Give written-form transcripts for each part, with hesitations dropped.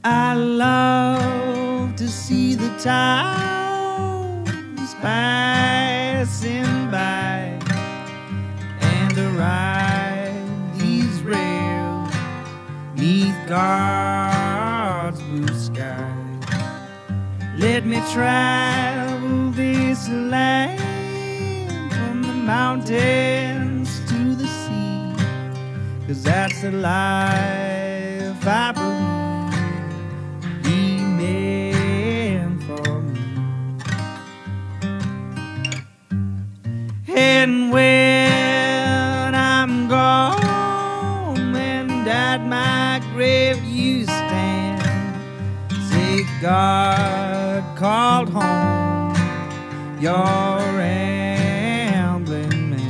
I love to see the towns passing by and to ride these rails neath God's blue sky. Let me travel this land from the mountains to the sea, 'cause that's the life I believe He meant for me. And when I'm gone and at my grave you stand, say God called home your rambling man.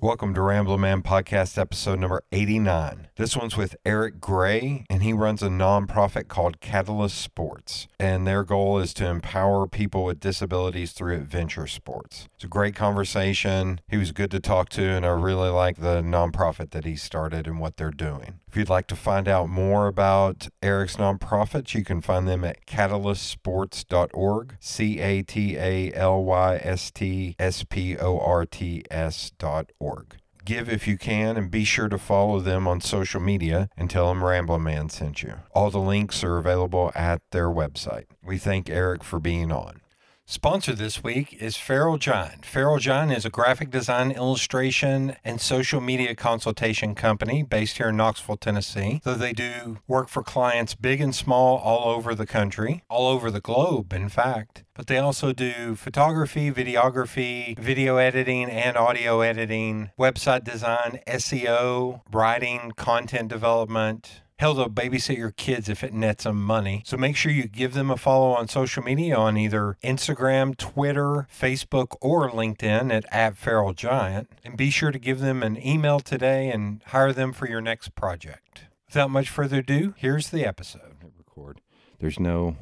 Welcome to Ramblin' Man Podcast episode number 89. This one's with Eric Gray, and he runs a nonprofit called Catalyst Sports. And their goal is to empower people with disabilities through adventure sports. It's a great conversation. He was good to talk to, and I really like the nonprofit that he started and what they're doing. If you'd like to find out more about Eric's nonprofits, you can find them at catalystsports.org, catalystsports.org. Give if you can, and be sure to follow them on social media and tell them Ramblin' Man sent you. All the links are available at their website. We thank Eric for being on. Sponsor this week is Feral Giant. Feral Giant is a graphic design, illustration, and social media consultation company based here in Knoxville, Tennessee. So they do work for clients big and small all over the country, all over the globe, in fact. But they also do photography, videography, video editing, and audio editing, website design, SEO, writing, content development. Hell, they'll babysit your kids if it nets them money. So make sure you give them a follow on social media on either Instagram, Twitter, Facebook, or LinkedIn at Feral Giant. And be sure to give them an email today and hire them for your next project. Without much further ado, here's the episode. Record. There's no...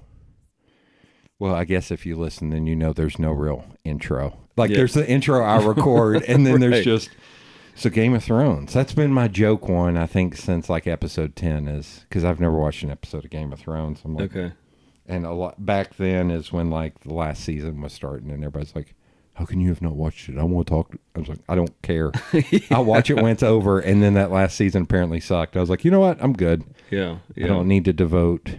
Well, I guess if you listen, then you know there's no real intro. Like, there's the intro I record, and then there's just... So Game of Thrones, that's been my joke one, I think, since like episode 10 is, because I've never watched an episode of Game of Thrones. I'm like, okay. And a lot back then is when like the last season was starting and everybody's like, how can you have not watched it? I want to talk. I was like, I don't care. Yeah. I'll watch it when it's over. And then that last season apparently sucked. I was like, you know what? I'm good. Yeah. I don't need to devote,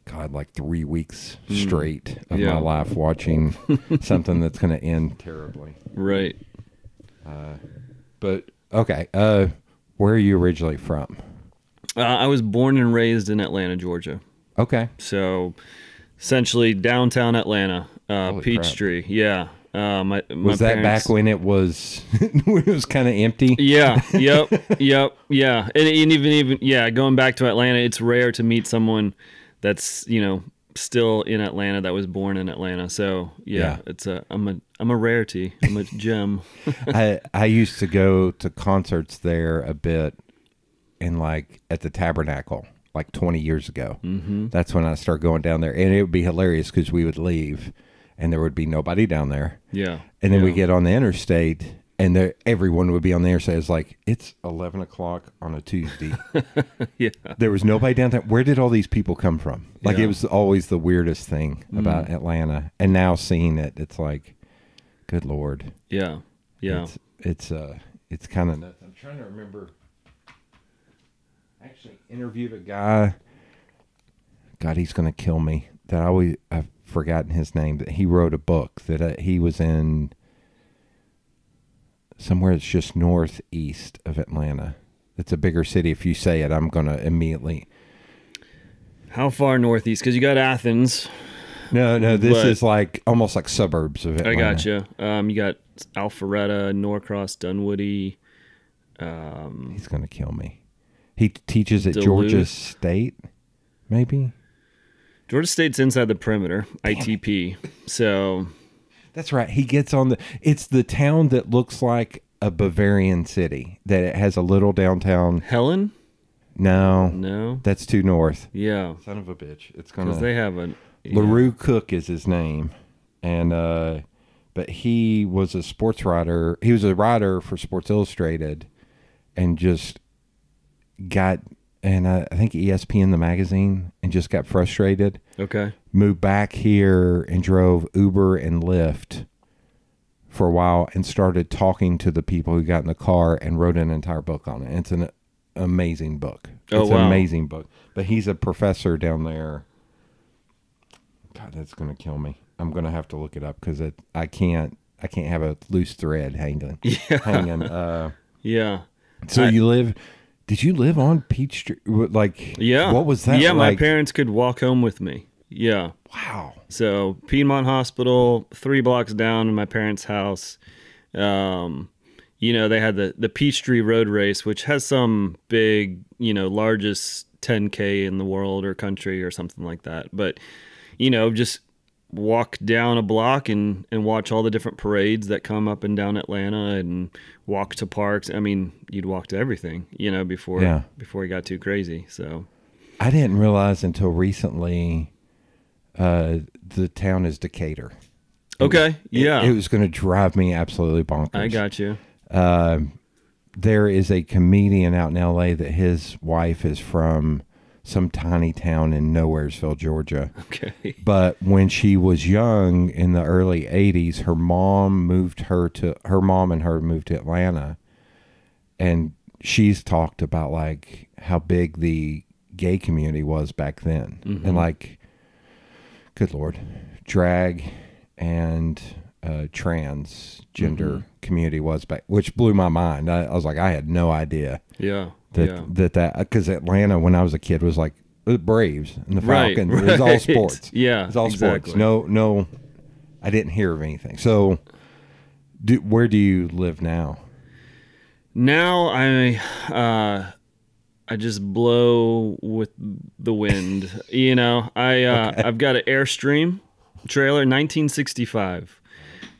God, like 3 weeks straight of my life watching something that's going to end terribly. Right. But, okay, where are you originally from? I was born and raised in Atlanta, Georgia. Okay. So, essentially downtown Atlanta, Peachtree. Crap. Yeah. My was that parents, back when it was when it was kind of empty? Yeah. Yep. Yeah. And even going back to Atlanta, it's rare to meet someone that's, still in Atlanta that was born in Atlanta. So I'm a rarity. I'm a gem. I used to go to concerts there a bit in like at the Tabernacle like 20 years ago. Mm-hmm. That's when I started going down there, and it would be hilarious because we would leave and there would be nobody down there. Yeah. And then we get on the interstate and everyone would be on the interstate. It's like, it's 11 o'clock on a Tuesday. Yeah. There was nobody downtown. Where did all these people come from? Like, it was always the weirdest thing about Atlanta. And now seeing it, it's like, good Lord. Yeah. Yeah. It's kind of nuts. I'm trying to remember. I actually interviewed a guy. God, he's going to kill me. I've forgotten his name. But he wrote a book that he was in somewhere that's just northeast of Atlanta. It's a bigger city. If you say it, I'm going to immediately. How far northeast? Because you got Athens. No, this is like almost like suburbs of Atlanta. I gotcha. You got Alpharetta, Norcross, Dunwoody. He's going to kill me. He teaches at Duluth. Georgia State, maybe? Georgia State's inside the perimeter, ITP. So... That's right. He gets on it's the town that looks like a Bavarian city, that it has a little downtown. Helen? No. No. That's too north. Yeah. Son of a bitch. It's going to. Because they have an LaRue Cook is his name. And, but he was a sports writer. He was a writer for Sports Illustrated and just got, and I think ESPN, the magazine, and just got frustrated. Okay. Moved back here and drove Uber and Lyft for a while and started talking to the people who got in the car and wrote an entire book on it. It's an amazing book. It's an amazing book. But he's a professor down there. God, that's going to kill me. I'm going to have to look it up because I can't have a loose thread hanging. Yeah. Yeah. So did you live on Peachtree? Like, yeah. What was that? Yeah, like? My parents could walk home with me. Yeah. Wow. So Piedmont Hospital, 3 blocks down in my parents' house. They had the Peachtree Road Race, which has some big, largest 10K in the world or country or something like that. But, just walk down a block and watch all the different parades that come up and down Atlanta and walk to parks. I mean, you'd walk to everything, before it got too crazy. So I didn't realize until recently the town is Decatur. Okay. It was going to drive me absolutely bonkers. I got you. There is a comedian out in LA that his wife is from some tiny town in Nowheresville, Georgia. Okay. But when she was young in the early 80s, her mom and her moved to Atlanta. And she's talked about like how big the gay community was back then. Mm-hmm. And like, good Lord, drag and transgender community was back, which blew my mind. I was like, I had no idea. Yeah. That because Atlanta, when I was a kid, was like the Braves and the Falcons. Right. It was all sports. Yeah, it was all exactly. sports. No, I didn't hear of anything. So, where do you live now? Now I just blow with the wind. I've got an Airstream trailer, 1965.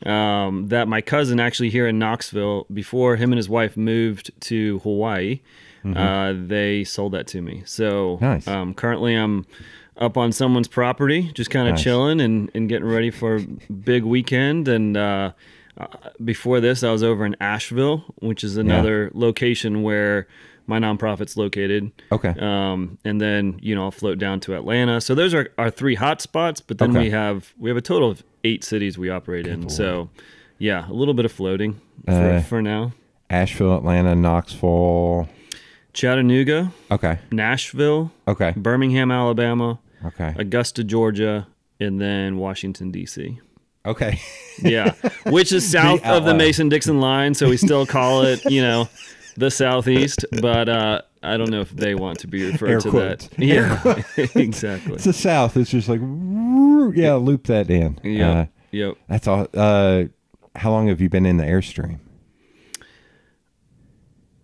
That my cousin actually here in Knoxville, before him and his wife moved to Hawaii, they sold that to me. So nice. Currently I'm up on someone's property, just kind of chilling and getting ready for a big weekend. And before this, I was over in Asheville, which is another location where my nonprofit's located. Okay. And then, I'll float down to Atlanta. So those are our 3 hot spots, but then we have a total of 8 cities we operate in. Lord. So yeah, a little bit of floating for now. Asheville, Atlanta, Knoxville, Chattanooga. Okay. Nashville. Okay. Birmingham, Alabama. Okay. Augusta, Georgia, and then Washington, D.C. Okay. Yeah. Which is south of the Mason-Dixon line. So we still call it, the Southeast, but I don't know if they want to be referred to that. Yeah, exactly. It's the South. It's just like, loop that in. Yep. That's all. How long have you been in the Airstream?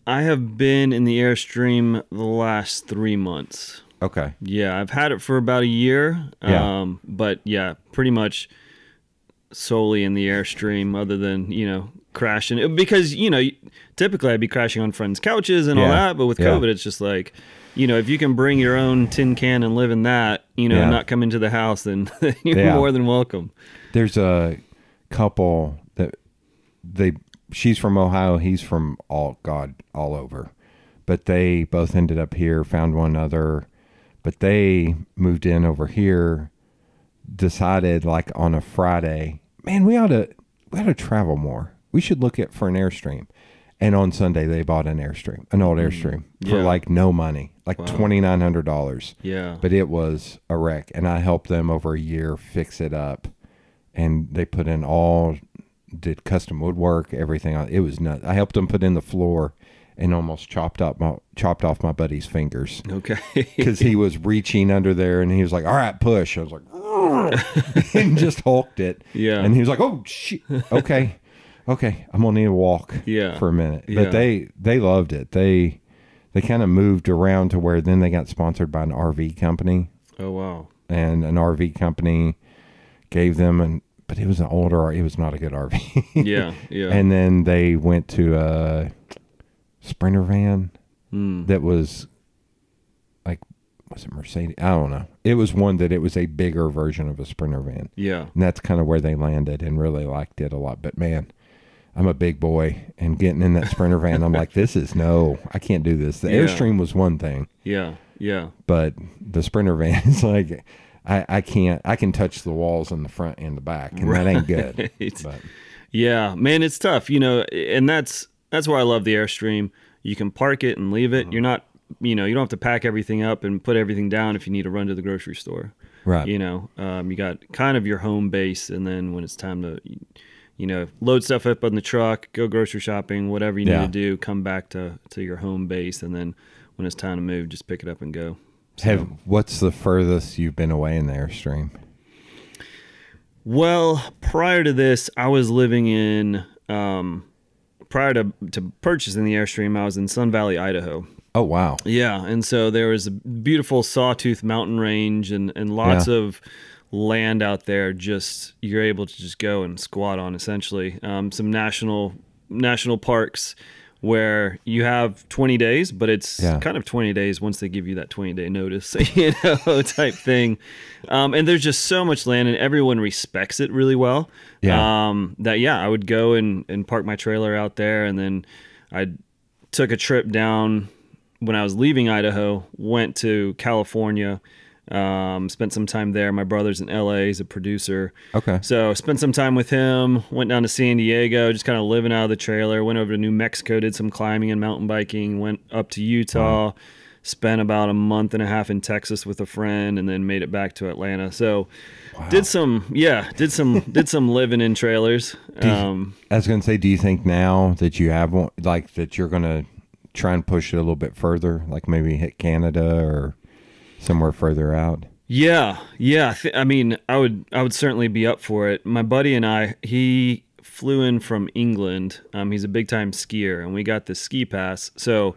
I have been in the Airstream the last 3 months. Okay. Yeah, I've had it for about a year. Yeah. But yeah, pretty much solely in the Airstream, other than, crashing. Because, typically I'd be crashing on friends' couches and all that, but with COVID, it's just like, if you can bring your own tin can and live in that, and not come into the house, then you're more than welcome. There's a couple that she's from Ohio, he's from all over. But they both ended up here, found one another, but they moved in over here, decided like on a Friday, man, we ought to travel more. We should look for an Airstream. And on Sunday, they bought an Airstream, an old Airstream, for like no money, like $2,900. Yeah. But it was a wreck. And I helped them over a year fix it up. And they put in did custom woodwork, everything. It was nuts. I helped them put in the floor and almost chopped off my buddy's fingers. Okay. Because he was reaching under there and he was like, all right, push. I was like, and just hulked it. Yeah. And he was like, oh, shit. Okay. I'm going to need to walk for a minute. But they loved it. They kind of moved around to where then they got sponsored by an RV company. Oh, wow. And an RV company gave them but it was an older, it was not a good RV. Yeah. And then they went to a Sprinter van that was like, was it Mercedes? I don't know. It was one that it was a bigger version of a Sprinter van. Yeah. And that's kind of where they landed and really liked it a lot. But man, I'm a big boy, and getting in that Sprinter van, I'm like, I can't do this. The Airstream was one thing. Yeah. Yeah. But the Sprinter van is like, I can't. I can touch the walls in the front and the back, and that ain't good. But. Yeah, man, it's tough, and that's why I love the Airstream. You can park it and leave it. You're not, you don't have to pack everything up and put everything down if you need to run to the grocery store. Right. You got kind of your home base, and then when it's time to, load stuff up on the truck, go grocery shopping, whatever you need to do, come back to your home base, and then when it's time to move, just pick it up and go. So, what's the furthest you've been away in the Airstream? Well, prior to this, I was living in, prior to purchasing the Airstream, I was in Sun Valley, Idaho. Oh, wow. Yeah, and so there was a beautiful Sawtooth mountain range and lots of land out there. Just you're able to just go and squat on, essentially. Some national parks where you have 20 days, but it's kind of 20 days once they give you that 20-day notice, type thing. And there's just so much land, and everyone respects it really well. I would go and park my trailer out there, and then I took a trip down when I was leaving Idaho, went to California, spent some time there. My brother's in LA, he's a producer. Okay. So spent some time with him, went down to San Diego, just kind of living out of the trailer, went over to New Mexico, did some climbing and mountain biking, went up to Utah, spent about a month and a half in Texas with a friend, and then made it back to Atlanta. So did some living in trailers. I was going to say, do you think now that you have one, like that you're going to try and push it a little bit further, like maybe hit Canada or somewhere further out? Yeah. I mean, I would certainly be up for it. My buddy and he flew in from England. He's a big time skier, and we got the ski pass. So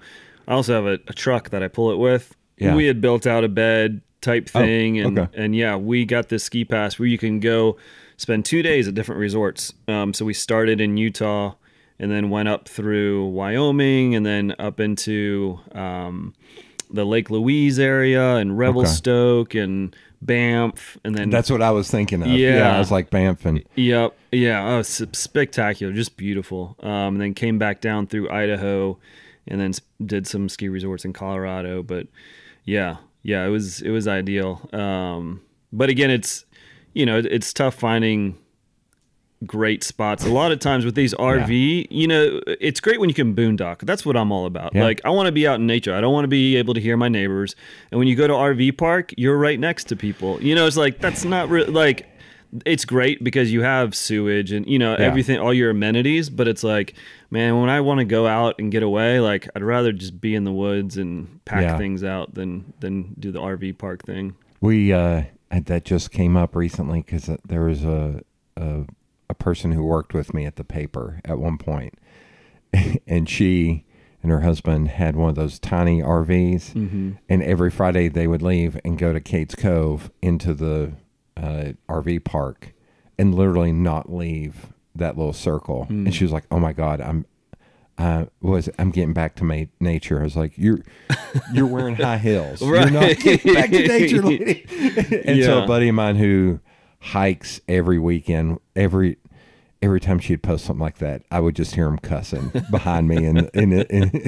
I also have a truck that I pull it with. Yeah. We had built out a bed type thing, and we got this ski pass where you can go spend 2 days at different resorts. So we started in Utah, and then went up through Wyoming, and then up into the Lake Louise area and Revelstoke and Banff, and then that's what I was thinking of. Yeah, I was like Banff and oh, it's spectacular, just beautiful. And then came back down through Idaho, and then did some ski resorts in Colorado. But it was ideal. But again, it's tough finding great spots. A lot of times with these RV, it's great when you can boondock. That's what I'm all about. Like, I want to be out in nature. I don't want to be able to hear my neighbors. And when you go to RV park, you're right next to people. It's like, that's not really, like, it's great because you have sewage and, everything, all your amenities. But it's like, man, when I want to go out and get away, like, I'd rather just be in the woods and pack things out than do the RV park thing. We, that just came up recently because there was a person who worked with me at the paper at one point, and she and her husband had one of those tiny RVs, and every Friday they would leave and go to Kate's Cove into the RV park and literally not leave that little circle. And she was like, "Oh my God, I'm getting back to nature." I was like, "You're wearing high heels. Right. You're not getting back to nature, lady." And so a buddy of mine who hikes every weekend, every time she'd post something like that, I would just hear him cussing behind me, and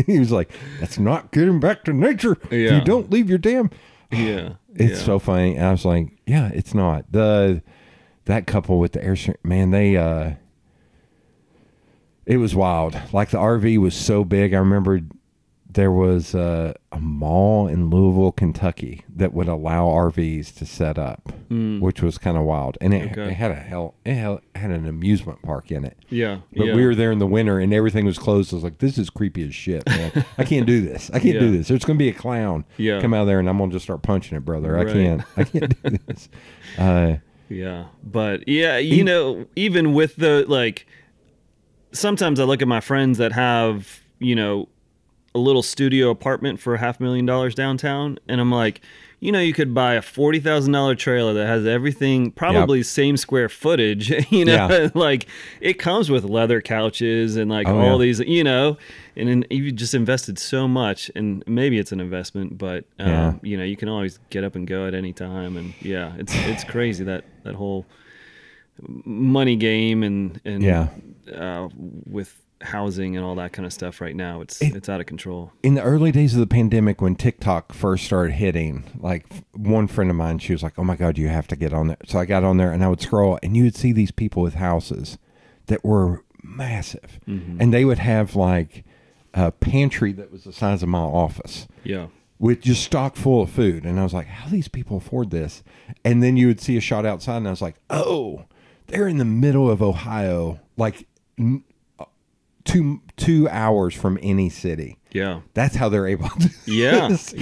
he was like, "That's not getting back to nature. If you don't leave your damn." It's so funny. And I was like, "Yeah, it's not." That couple with the Airstream, man, it was wild. Like, the RV was so big. I remember there was a mall in Louisville, Kentucky that would allow RVs to set up, which was kind of wild. And it had an amusement park in it. Yeah. But we were there in the winter and everything was closed. I was like, this is creepy as shit, man. I can't do this. I can't do this. There's going to be a clown come out of there and I'm going to just start punching it, brother. Right. I can't do this. But even with the, like, sometimes I look at my friends that have, a little studio apartment for $500,000 downtown, and I'm like, you could buy a $40,000 trailer that has everything, probably same square footage, like it comes with leather couches and like all these, and then you just invested so much, and maybe it's an investment, but you can always get up and go at any time. And it's crazy that whole money game and with housing and all that kind of stuff right now, it's out of control. In the early days of the pandemic, when TikTok first started hitting, like one friend of mine, she was like, oh my God, you have to get on there. So I got on there and I would scroll, and you would see these people with houses that were massive, and they would have like a pantry that was the size of my office. Yeah. With just stock full of food. And I was like, how do these people afford this? And then you would see a shot outside, and I was like, oh, they're in the middle of Ohio, like 2 hours from any city. Yeah. That's how they're able to do this.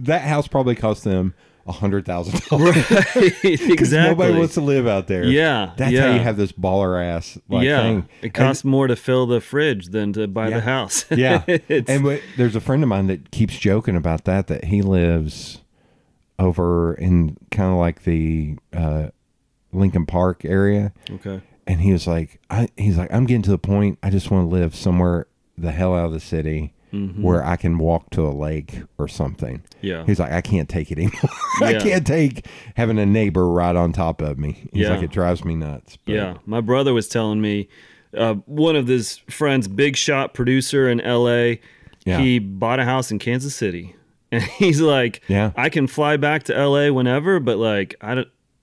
That house probably cost them $100,000. Right, exactly. Nobody wants to live out there. Yeah. That's how you have this baller ass thing. It costs more to fill the fridge than to buy the house. And there's a friend of mine that keeps joking about that he lives over in kind of like the Lincoln Park area. Okay. And he was like, I'm getting to the point, I just want to live somewhere the hell out of the city where I can walk to a lake or something. Yeah. He's like, I can't take it anymore. I can't take having a neighbor right on top of me. He's like, it drives me nuts. But, yeah. My brother was telling me, one of his friends, big shot producer in LA, he bought a house in Kansas City. And he's like, I can fly back to LA whenever, but like,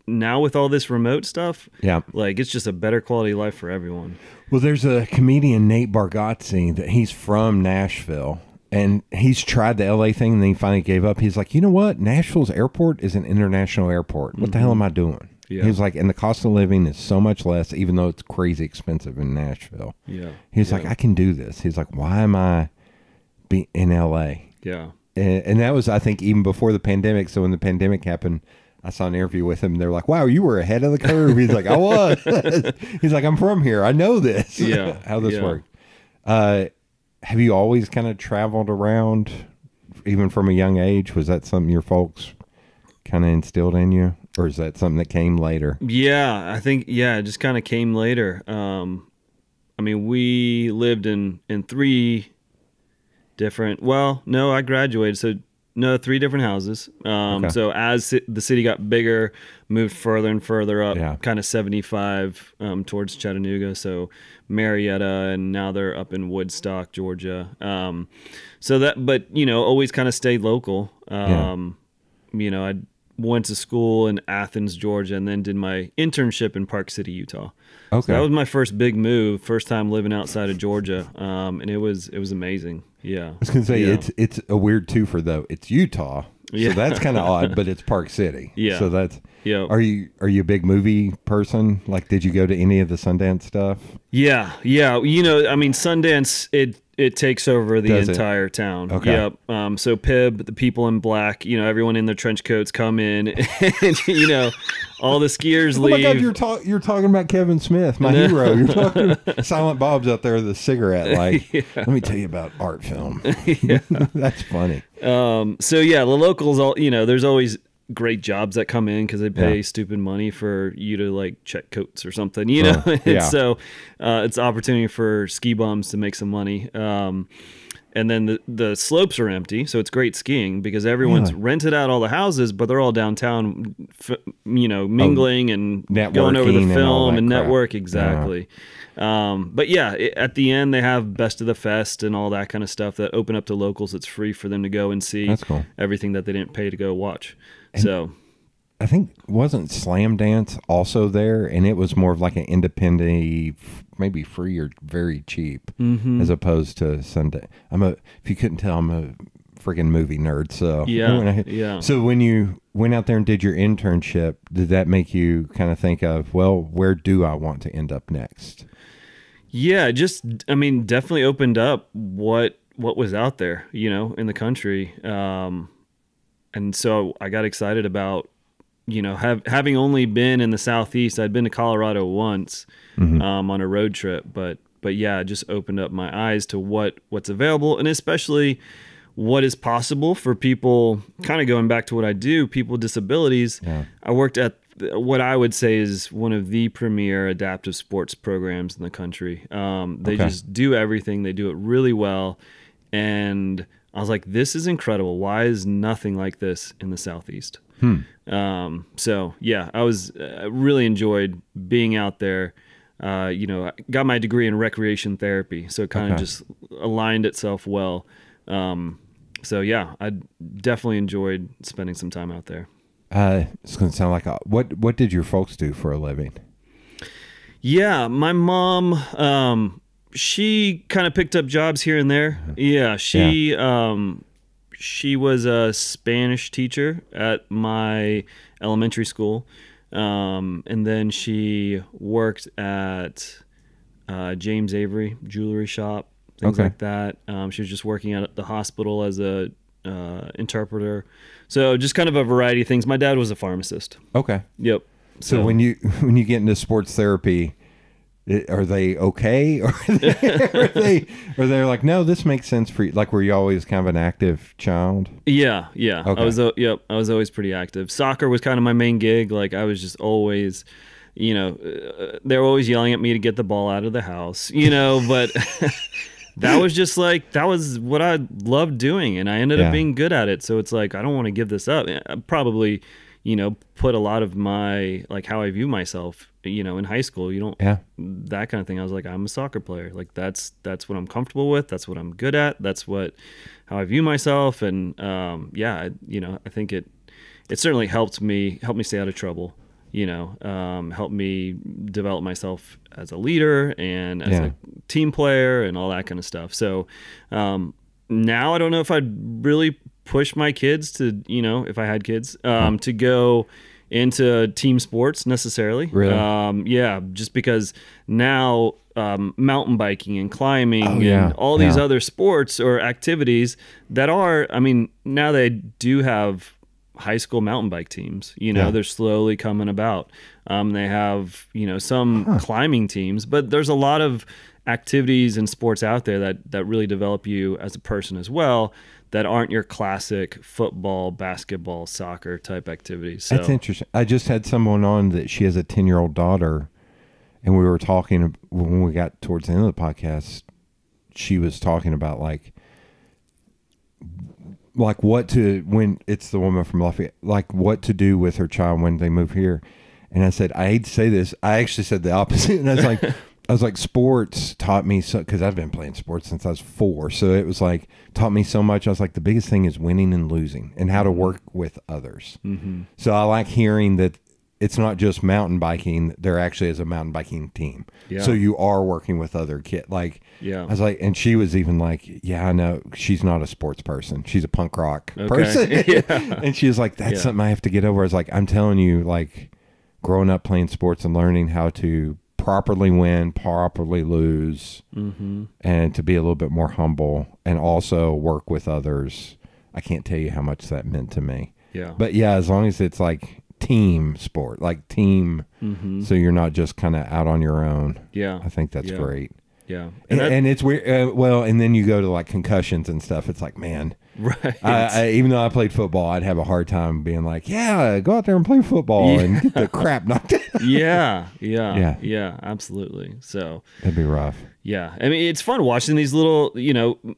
now with all this remote stuff, like it's just a better quality of life for everyone. Well, there's a comedian, Nate Bargatze, that he's from Nashville, and he's tried the LA thing, and then he finally gave up. He's like, you know what? Nashville's airport is an international airport. What the hell am I doing? Yeah. He's like, and the cost of living is so much less, even though it's crazy expensive in Nashville. Yeah. He's like, I can do this. He's like, why am I in LA? Yeah. And that was, I think, even before the pandemic. So when the pandemic happened, I saw an interview with him. They're like, wow, you were ahead of the curve. He's like, I was. He's like, I'm from here. I know this. Yeah. How this worked. Have you always kind of traveled around, even from a young age? Was that something your folks kind of instilled in you? Or is that something that came later? Yeah, I think, it just kind of came later. I mean, we lived in 3 different, I graduated, so no, 3 different houses. So as the city got bigger, moved further and further up, kind of 75 towards Chattanooga. So Marietta, and now they're up in Woodstock, Georgia. But always kind of stayed local. I went to school in Athens, Georgia, and then did my internship in Park City, Utah. Okay, so that was my first big move, first time living outside of Georgia, and it was amazing. Yeah, I was gonna say it's a weird twofer though. It's Utah, so that's kind of odd, but it's Park City. Yeah, so that's Are you a big movie person? Like, did you go to any of the Sundance stuff? Yeah. I mean, Sundance it takes over the entire town. Okay. Yep. So PIB, the people in black, everyone in their trench coats come in, and all the skiers leave. Oh my God, you're talking about Kevin Smith, my hero. You're talking Silent Bob's out there with a cigarette. Like, let me tell you about art film. That's funny. So the locals, all there's always great jobs that come in because they pay stupid money for you to like check coats or something, and so it's opportunity for ski bums to make some money. And then the slopes are empty, so it's great skiing because everyone's rented out all the houses, but they're all downtown, mingling and going over the film and network. Exactly. But at the end they have Best of the Fest and all that kind of stuff that open up to locals. It's free for them to go and see. That's cool. Everything that they didn't pay to go watch. And so I think wasn't Slam Dance also there, and it was more of like an independent, maybe free or very cheap, as opposed to Sunday. If you couldn't tell, I'm a freaking movie nerd. So So when you went out there and did your internship, did that make you kind of think of, well, where do I want to end up next? Yeah, definitely opened up what was out there, in the country. And so I got excited about, having only been in the Southeast. I'd been to Colorado once on a road trip, but it just opened up my eyes to what's available, and especially what is possible for people, kind of going back to what I do, people with disabilities. Yeah. I worked at what I would say is one of the premier adaptive sports programs in the country. They just do everything. They do it really well. And I was like, this is incredible. Why is nothing like this in the Southeast? So yeah, I really enjoyed being out there. I got my degree in recreation therapy, so it kind of just aligned itself well. So yeah, I definitely enjoyed spending some time out there. It's going to sound like what did your folks do for a living? Yeah, my mom, she kind of picked up jobs here and there. Yeah, she was a Spanish teacher at my elementary school. And then she worked at James Avery jewelry shop, things like that. She was just working at the hospital as a interpreter. So just kind of a variety of things. My dad was a pharmacist. Okay. Yep. So when you get into sports therapy, are they okay, or are they like, no, this makes sense for you? Like, were you always kind of an active child? Yeah. Okay. I was always pretty active. Soccer was kind of my main gig. Like, I was just always, they were always yelling at me to get the ball out of the house, but that was what I loved doing, and I ended up being good at it. So it's like, I don't want to give this up. I probably, put a lot of my, like, how I view myself, in high school, that kind of thing. I was like, I'm a soccer player. Like, that's what I'm comfortable with. That's what I'm good at. That's how I view myself. And, I think it certainly helped me stay out of trouble, helped me develop myself as a leader and as a team player and all that kind of stuff. So, now I don't know if I'd really push my kids to, if I had kids, to go into team sports necessarily. Really? Just because now mountain biking and climbing and all these other sports or activities that are, now they do have high school mountain bike teams, they're slowly coming about. They have, some climbing teams, but there's a lot of activities and sports out there that really develop you as a person as well, that aren't your classic football, basketball, soccer type activities. So. That's interesting. I just had someone on that she has a 10-year-old daughter, and we were talking when we got towards the end of the podcast. She was talking about like when it's the woman from Lafayette, like what to do with her child when they move here. And I said, I hate to say this. I actually said the opposite. And I was like, sports taught me so, because I've been playing sports since I was 4. So it was like, taught me so much. I was like, the biggest thing is winning and losing and how to work with others. Mm-hmm. So I like hearing that it's not just mountain biking. There actually is a mountain biking team. Yeah. So you are working with other kids. Like, I was like, and she was even like, yeah, I know she's not a sports person. She's a punk rock person. And she was like, that's something I have to get over. I was like, I'm telling you, like growing up playing sports and learning how to properly win, properly lose, and to be a little bit more humble and also work with others. I can't tell you how much that meant to me. Yeah. But yeah, as long as it's like team sport, like team, so you're not just kind of out on your own. Yeah. I think that's great. Yeah. And it's weird. And then you go to like concussions and stuff. It's like, man, right. Even though I played football, I'd have a hard time being like, yeah, go out there and play football and get the crap knocked out. Yeah, absolutely. So that'd be rough. Yeah. I mean, it's fun watching these little,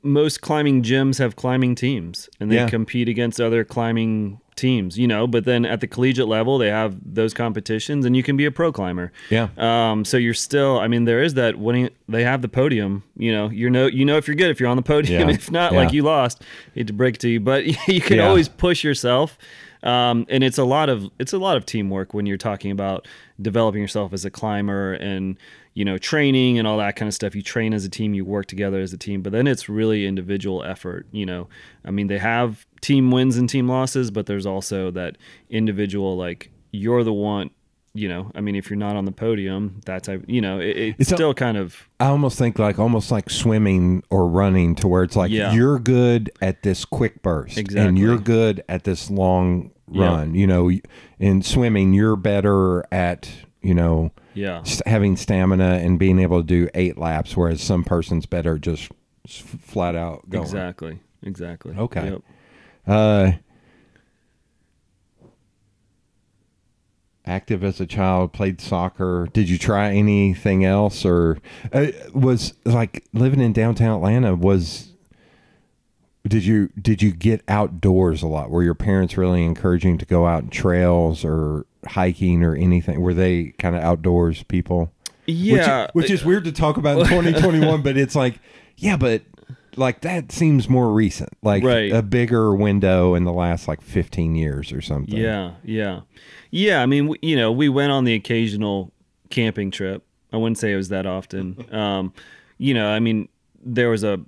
most climbing gyms have climbing teams and they compete against other climbing teams, but then at the collegiate level, they have those competitions and you can be a pro climber. Yeah. So you're still, there is that winning, they have the podium, if you're good, if you're on the podium, if not, like you lost, hate to break it to you, but you can always push yourself. And it's a lot of teamwork when you're talking about developing yourself as a climber and, training and all that kind of stuff. You train as a team, you work together as a team, but then it's really individual effort. They have team wins and team losses, but there's also that individual, like you're the one, if you're not on the podium, that's, it's still kind of, I almost think almost like swimming or running to where it's like, you're good at this quick burst and you're good at this long run, in swimming, you're better at, having stamina and being able to do 8 laps, whereas some person's better just flat out going. Exactly. exactly. Okay. Yep. Active as a child, played soccer. Did you try anything else, or was like living in downtown Atlanta? Did you get outdoors a lot? Were your parents really encouraging to go out in trails or hiking or anything? Were they kind of outdoors people? Yeah, Which is weird to talk about in 2021, but it's like, yeah, but like that seems more recent, like Right. a bigger window in the last like 15 years or something. Yeah. I mean, we went on the occasional camping trip. I wouldn't say it was that often. I mean, there was a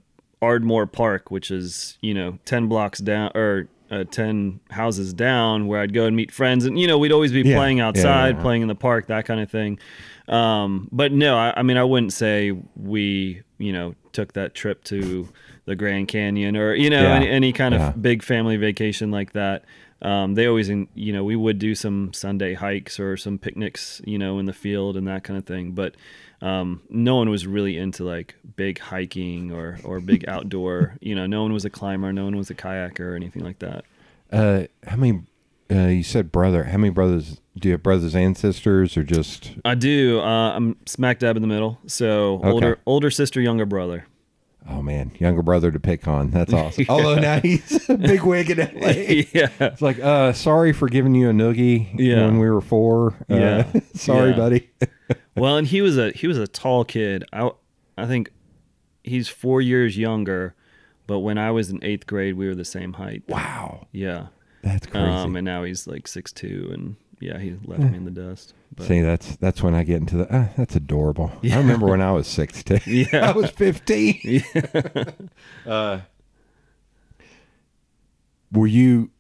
Ardmore Park, which is 10 blocks down, or 10 houses down, where I'd go and meet friends, and we'd always be playing outside, playing in the park, that kind of thing. But no, I mean, I wouldn't say we took that trip to the Grand Canyon or any kind of big family vacation like that. They always, we would do some Sunday hikes or some picnics, in the field and that kind of thing. But no one was really into like big hiking or big outdoor. No one was a climber, no one was a kayaker or anything like that. How many? You said brother. How many brothers? Do you have brothers and sisters, or just? I do. I'm smack dab in the middle. So older sister, younger brother. Oh man, younger brother to pick on. That's awesome. Although now he's a big wig in LA. Yeah. It's like, sorry for giving you a noogie when we were 4. Sorry, buddy. Well, and he was a tall kid. I think he's 4 years younger, but when I was in 8th grade, we were the same height. Wow. Yeah. That's crazy. And now he's like 6'2", and he left me in the dust. But. See, that's when I get into the that's adorable. Yeah. I remember when I was 6'2". Yeah. I was 15. Yeah. Were you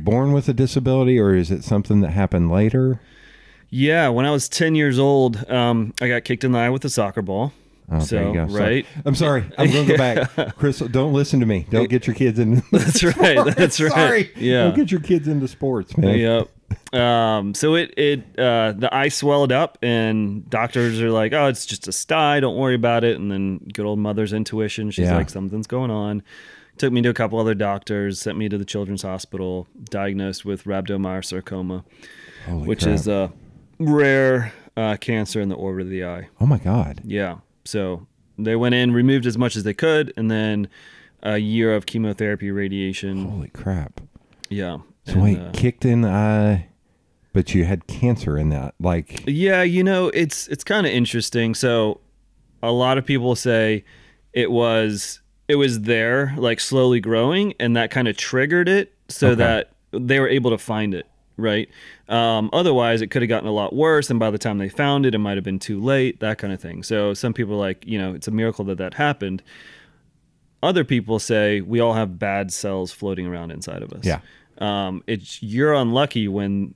born with a disability, or is it something that happened later? Yeah, when I was 10 years old, I got kicked in the eye with a soccer ball. Oh, so, there you go. right. I'm sorry. I'm going to go back. Crystal, don't listen to me. Don't get your kids in. That's right. That's right. Sorry. Yeah. Don't get your kids into sports, man. Yep. So the eye swelled up, and doctors are like, oh, it's just a sty. Don't worry about it. And then good old mother's intuition. She's like, something's going on. Took me to a couple other doctors, sent me to the Children's Hospital, diagnosed with rhabdomyosarcoma, which is a rare cancer in the orbit of the eye. Oh my God. Yeah. So they went in, removed as much as they could, and then a year of chemotherapy, radiation. Holy crap. Yeah. So wait, kicked in the eye, but you had cancer in that, like. Yeah, it's kind of interesting. So a lot of people say it was there, like slowly growing, and that kind of triggered it so that they were able to find it. Right. Otherwise, it could have gotten a lot worse. And by the time they found it, it might have been too late, that kind of thing. So some people are like, it's a miracle that happened. Other people say we all have bad cells floating around inside of us. Yeah. You're unlucky when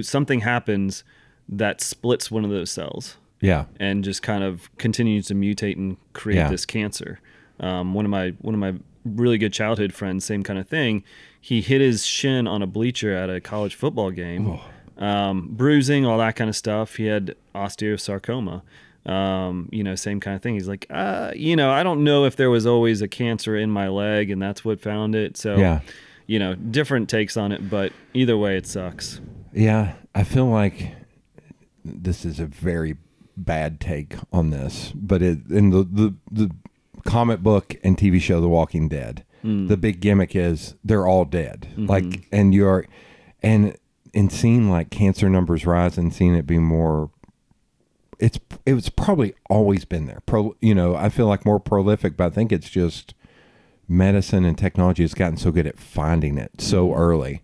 something happens that splits one of those cells. Yeah. And just kind of continues to mutate and create this cancer. One of my really good childhood friends, same kind of thing. He hit his shin on a bleacher at a college football game, bruising, all that kind of stuff. He had osteosarcoma, same kind of thing. He's like, I don't know if there was always a cancer in my leg and that's what found it. So, different takes on it, but either way, it sucks. Yeah. I feel like this is a very bad take on this, but in the comic book and TV show The Walking Dead, the big gimmick is they're all dead. Mm-hmm. Like, and in seeing like cancer numbers rise and seeing it be more, it was probably always been there. I feel like more prolific, but I think it's just medicine and technology has gotten so good at finding it so early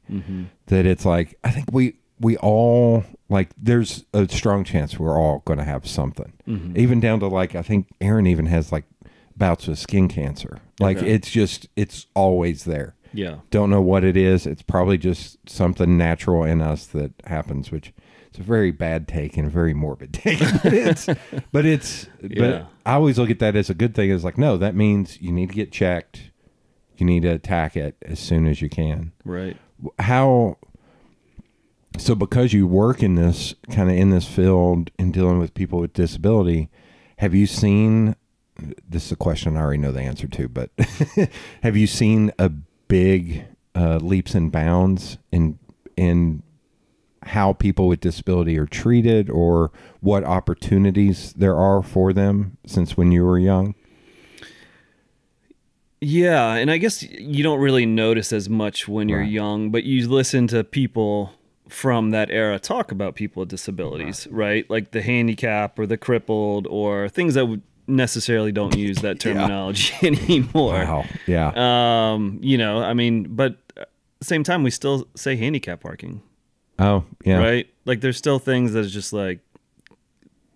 that it's like, I think we all, like, there's a strong chance we're all going to have something, even down to like, I think Aaron even has like bouts with skin cancer. Like, it's always there. Yeah. Don't know what it is. It's probably just something natural in us that happens, which it's a very bad take and a very morbid take. but I always look at that as a good thing. It's like, no, that means you need to get checked. You need to attack it as soon as you can. Right. So because you work in this field and dealing with people with disability, have you seen this is a question I already know the answer to, but have you seen a big leaps and bounds in how people with disability are treated, or what opportunities there are for them since when you were young? Yeah, and I guess you don't really notice as much when you're young, but you listen to people from that era talk about people with disabilities, right? Like the handicap or the crippled or things that necessarily don't use that terminology anymore. Wow. Yeah. I mean, but at the same time, we still say handicap parking. Oh, yeah. Right? Like there's still things that's just like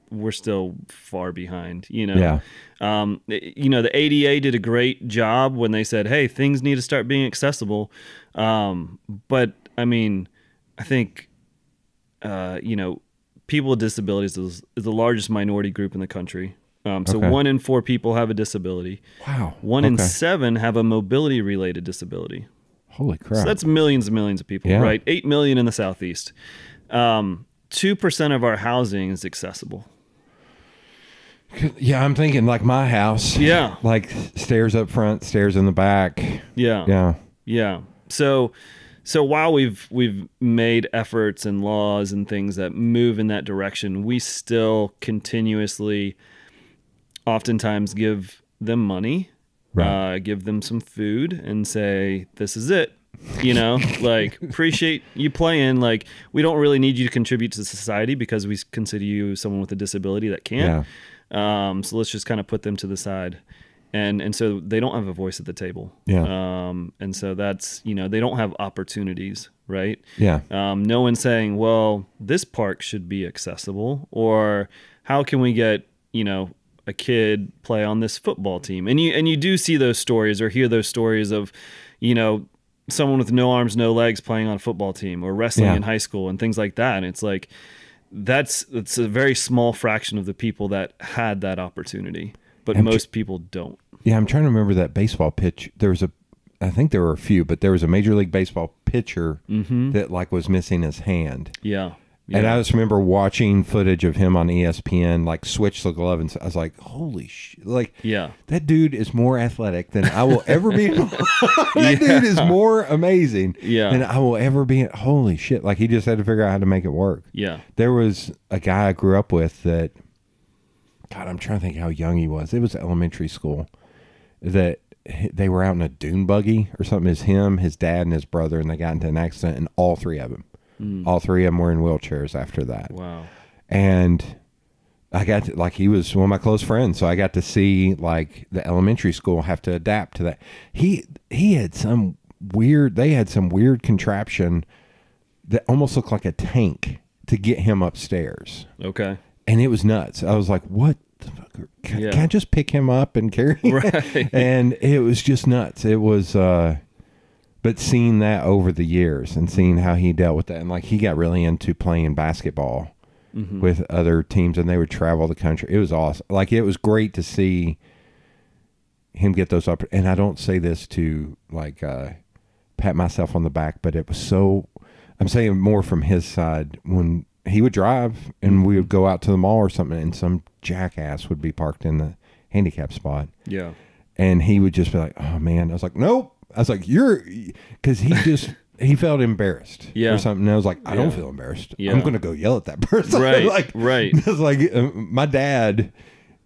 we're still far behind, Yeah. The ADA did a great job when they said, hey, things need to start being accessible. But I mean, I think, people with disabilities is the largest minority group in the country. So 1 in 4 people have a disability. Wow. 1 in 7 have a mobility related disability. Holy crap. So that's millions and millions of people, right? 8 million in the Southeast. 2% of our housing is accessible. Yeah, I'm thinking like my house. Yeah. Like stairs up front, stairs in the back. Yeah. Yeah. Yeah. So while we've made efforts and laws and things that move in that direction, we still continuously oftentimes give them money, give them some food and say, this is it. Like appreciate you playing. Like we don't really need you to contribute to society because we consider you someone with a disability that can't. So let's just kind of put them to the side. And so they don't have a voice at the table. Yeah. And so that's, they don't have opportunities, right? Yeah. No one's saying, well, this park should be accessible, or how can we get, a kid play on this football team? And you do see those stories or hear those stories of, someone with no arms, no legs playing on a football team or wrestling in high school and things like that. And it's like, it's a very small fraction of the people that had that opportunity, but most people don't. Yeah. I'm trying to remember that baseball pitch. I think there were a few, but there was a Major League Baseball pitcher that like was missing his hand. Yeah. And I just remember watching footage of him on ESPN, like switch the glove, and I was like, "Holy shit!" Like, that dude is more athletic than I will ever be. That dude is more amazing than I will ever be. Holy shit! Like he just had to figure out how to make it work. Yeah. There was a guy I grew up with that. God, I'm trying to think how young he was. It was elementary school. That they were out in a dune buggy or something. It's him, his dad, and his brother, and they got into an accident, and all 3 of them. All 3 of them were in wheelchairs after that. Wow. And I got to, like, he was one of my close friends, so I got to see like the elementary school have to adapt to that. He had some weird, they had some weird contraption that almost looked like a tank to get him upstairs. Okay. And it was nuts. I was like, what the fuck? Can I just pick him up and carry him? Right. And it was just nuts. It was, but seeing that over the years and seeing how he dealt with that, and like he got really into playing basketball with other teams, and they would travel the country. It was awesome. Like it was great to see him get those up. And I don't say this to like pat myself on the back, but it was so. I'm saying more from his side when he would drive and we would go out to the mall or something, and some jackass would be parked in the handicap spot. Yeah, and he would just be like, "Oh man," I was like, "Nope." I was like, because he felt embarrassed or something. And I was like, I don't feel embarrassed. I'm going to go yell at that person. Right. Right. It's like, my dad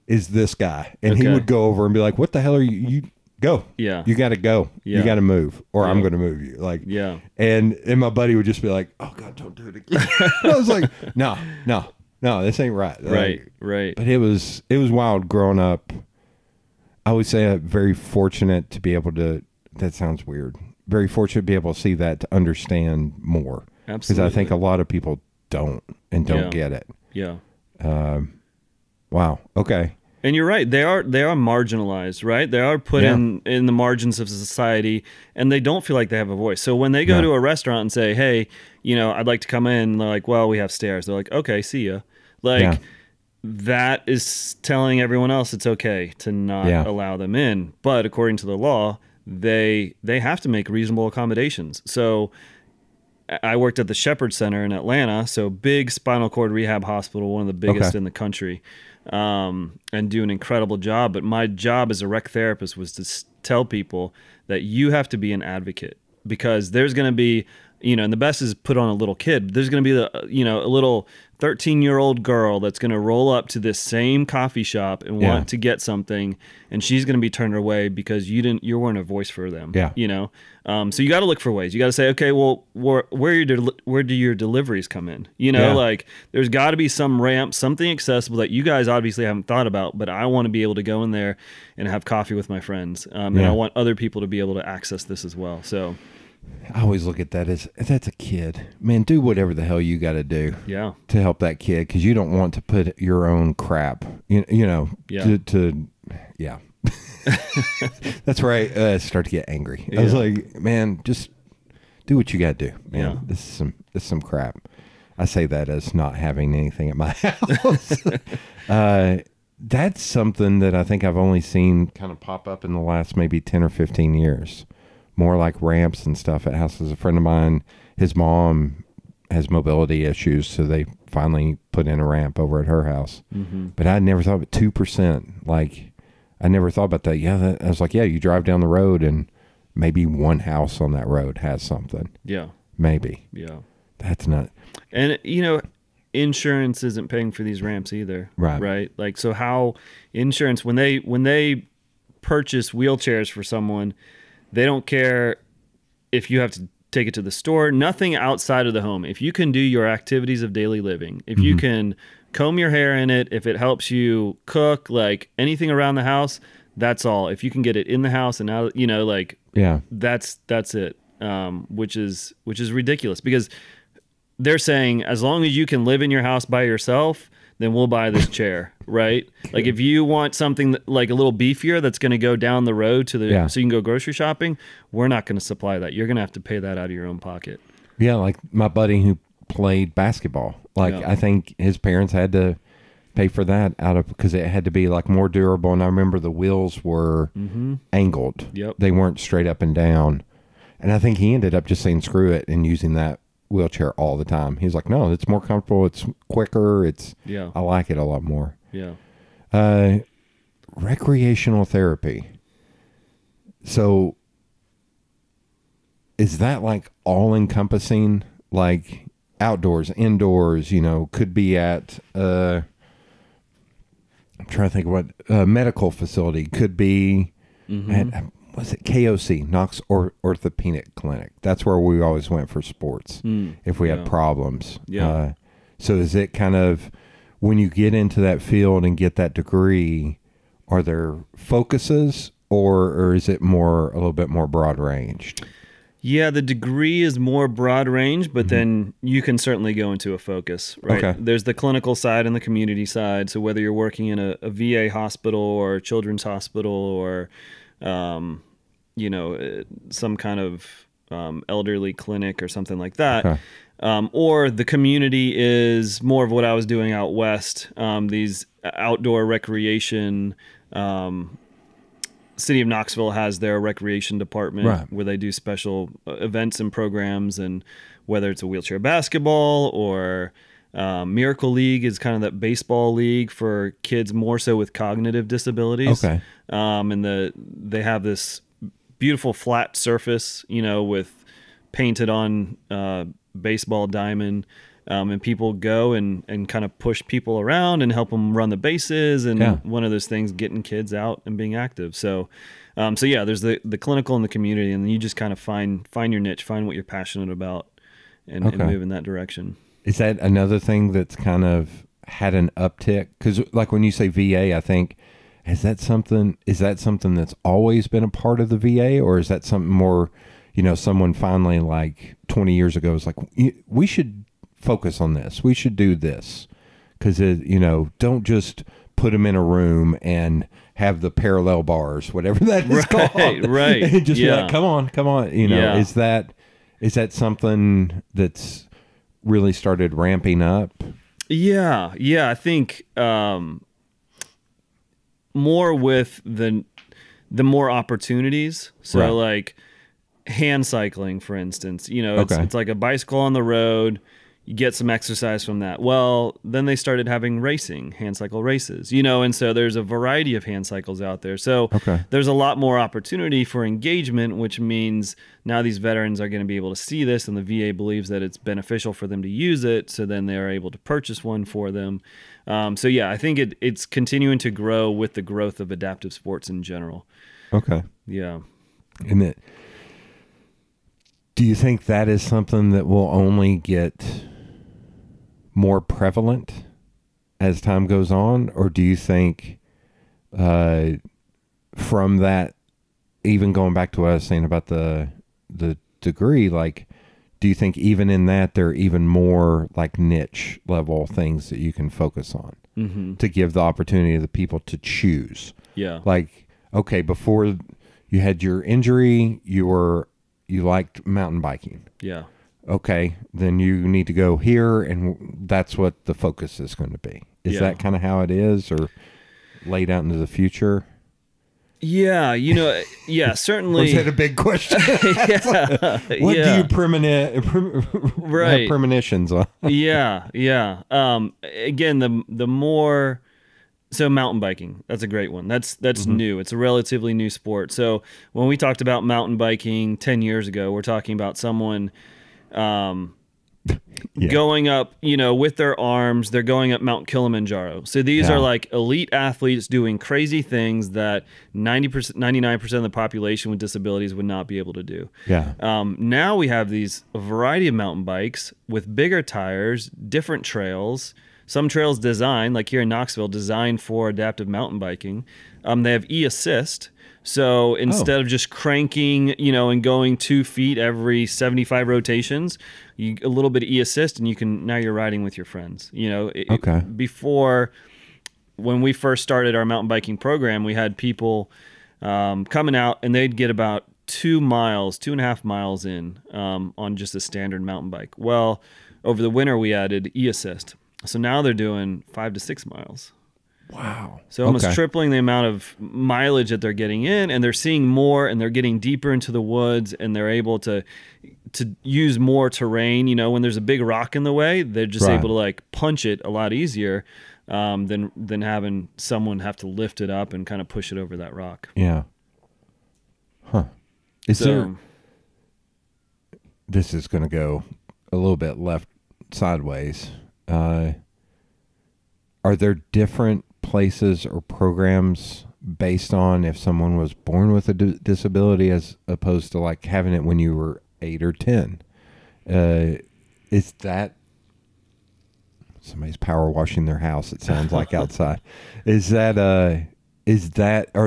is this guy, and he would go over and be like, what the hell are you go. Yeah. You got to go. Yeah. You got to move, or I'm going to move you. Like, And my buddy would just be like, oh God, don't do it again. I was like, no, this ain't right. Like, right. But it was wild growing up. I would say I'm very fortunate to be able to, that sounds weird. Very fortunate to be able to see that, to understand more. Absolutely. Because I think a lot of people don't get it. Yeah. Wow. Okay. And you're right. They are marginalized, right? They are put in the margins of society, and they don't feel like they have a voice. So when they go to a restaurant and say, hey, I'd like to come in, they're like, well, we have stairs. They're like, okay, see ya. Like, that is telling everyone else it's okay to not allow them in. But according to the law, they have to make reasonable accommodations. So I worked at the Shepherd Center in Atlanta, so big spinal cord rehab hospital, one of the biggest in the country, and do an incredible job. But my job as a rec therapist was to tell people that you have to be an advocate, because there's going to be, and the best is put on a little kid. There's going to be a little 13-year-old girl that's going to roll up to this same coffee shop and want to get something, and she's going to be turned away because you weren't a voice for them. Yeah. So you got to look for ways. You got to say, okay, well, where do your deliveries come in? Like there's got to be some ramp, something accessible that you guys obviously haven't thought about, but I want to be able to go in there and have coffee with my friends, and I want other people to be able to access this as well. So I always look at that as, that's a kid. Man, do whatever the hell you got to do to help that kid, because you don't want to put your own crap, That's where I start to get angry. I was like, man, just do what you got to do, man. This is some crap. I say that as not having anything at my house. That's something that I think I've only seen kind of pop up in the last maybe 10 or 15 years. More like ramps and stuff at houses. A friend of mine, his mom has mobility issues, so they finally put in a ramp over at her house. Mm-hmm. But I never thought of it. 2%. Like, I never thought about that. I was like, you drive down the road and maybe one house on that road has something. Yeah. Maybe. Yeah. That's not. And, insurance isn't paying for these ramps either. Right. Like, so how insurance, when they purchase wheelchairs for someone, they don't care if you have to take it to the store, nothing outside of the home. If you can do your activities of daily living, if you can comb your hair in it, if it helps you cook, like anything around the house, that's all. If you can get it in the house and out, that's it. Which is ridiculous, because they're saying as long as you can live in your house by yourself, then we'll buy this chair, right? Like if you want something like a little beefier that's going to go down the road so you can go grocery shopping, we're not going to supply that. You're going to have to pay that out of your own pocket. Yeah, like my buddy who played basketball. Like I think his parents had to pay for that because it had to be like more durable. And I remember the wheels were angled. Yep. They weren't straight up and down. And I think he ended up just saying screw it and using that wheelchair all the time. He's like, no, it's more comfortable, it's quicker, I like it a lot more. Recreational therapy, so is that like all encompassing, like outdoors, indoors, could be at I'm trying to think of what medical facility, could be at, was it KOC, Knox Orthopedic Clinic? That's where we always went for sports if we had problems. So is it kind of, when you get into that field and get that degree, are there focuses or is it a little bit more broad ranged? Yeah, the degree is more broad range, but then you can certainly go into a focus, right? Okay. There's the clinical side and the community side. So whether you're working in a VA hospital or a children's hospital or some kind of elderly clinic or something like that. Okay. Or the community is more of what I was doing out west, these outdoor recreation. City of Knoxville has their recreation department where they do special events and programs, and whether it's a wheelchair basketball or Miracle League is kind of that baseball league for kids more so with cognitive disabilities. Okay. And they have this beautiful flat surface, with painted on baseball diamond, and people go and kind of push people around and help them run the bases, and one of those things, getting kids out and being active. So there's the clinical and the community, and then you just kind of find your niche, find what you're passionate about, and move in that direction. Is that another thing that's kind of had an uptick? Because like when you say VA, I think, is that something that's always been a part of the VA, or is that something more, someone finally like 20 years ago was like, we should focus on this. We should do this. Because, don't just put them in a room and have the parallel bars, whatever that is called. Right. Just be like, come on. Is that something that's really started ramping up? Yeah. I think more with the more opportunities. So like hand cycling, for instance. You know, Okay. it's like a bicycle on the road. You get some exercise from that. Well, then they started having racing, hand cycle races, you know, and so there's a variety of hand cycles out there. So Okay. there's a lot more opportunity for engagement, which means now these veterans are going to be able to see this, and the VA believes that it's beneficial for them to use it. So then they're able to purchase one for them. So yeah, I think it's continuing to grow with the growth of adaptive sports in general. Okay. Yeah. And do you think that is something that will only get more prevalent as time goes on, or do you think from that, even going back to what I was saying about the degree, like, do you think even in that there are even more like niche level things that you can focus on to give the opportunity to the people to choose? Yeah. Like, okay, before you had your injury, you liked mountain biking. Yeah. Okay, then you need to go here, and that's what the focus is going to be. Is that kind of how it is, or laid out into the future? Yeah, you know, yeah, certainly. Was that a big question? What do you have premonitions on? Yeah. Again, the more. So mountain biking, that's a great one. That's new. It's a relatively new sport. So when we talked about mountain biking 10 years ago, we're talking about someone going up, you know, with their arms, they're going up Mount Kilimanjaro. So these are like elite athletes doing crazy things that 99% of the population with disabilities would not be able to do. Yeah. Now we have a variety of mountain bikes with bigger tires, different trails. Some trails designed, like here in Knoxville, designed for adaptive mountain biking. They have e-assist. So instead of just cranking, you know, and going 2 feet every 75 rotations, a little bit of e-assist, and now you're riding with your friends. You know, before, when we first started our mountain biking program, we had people coming out, and they'd get about 2.5 miles in on just a standard mountain bike. Well, over the winter, we added e-assist. So now they're doing 5 to 6 miles. Wow. So almost tripling the amount of mileage that they're getting in, and they're seeing more, and they're getting deeper into the woods, and they're able to use more terrain. You know, when there's a big rock in the way, they're just able to like punch it a lot easier than having someone have to lift it up and kind of push it over that rock. Yeah. Huh. This is going to go a little bit left sideways. Are there different places or programs based on if someone was born with a disability as opposed to like having it when you were 8 or 10? Is that somebody's power washing their house? It sounds like outside. Is that are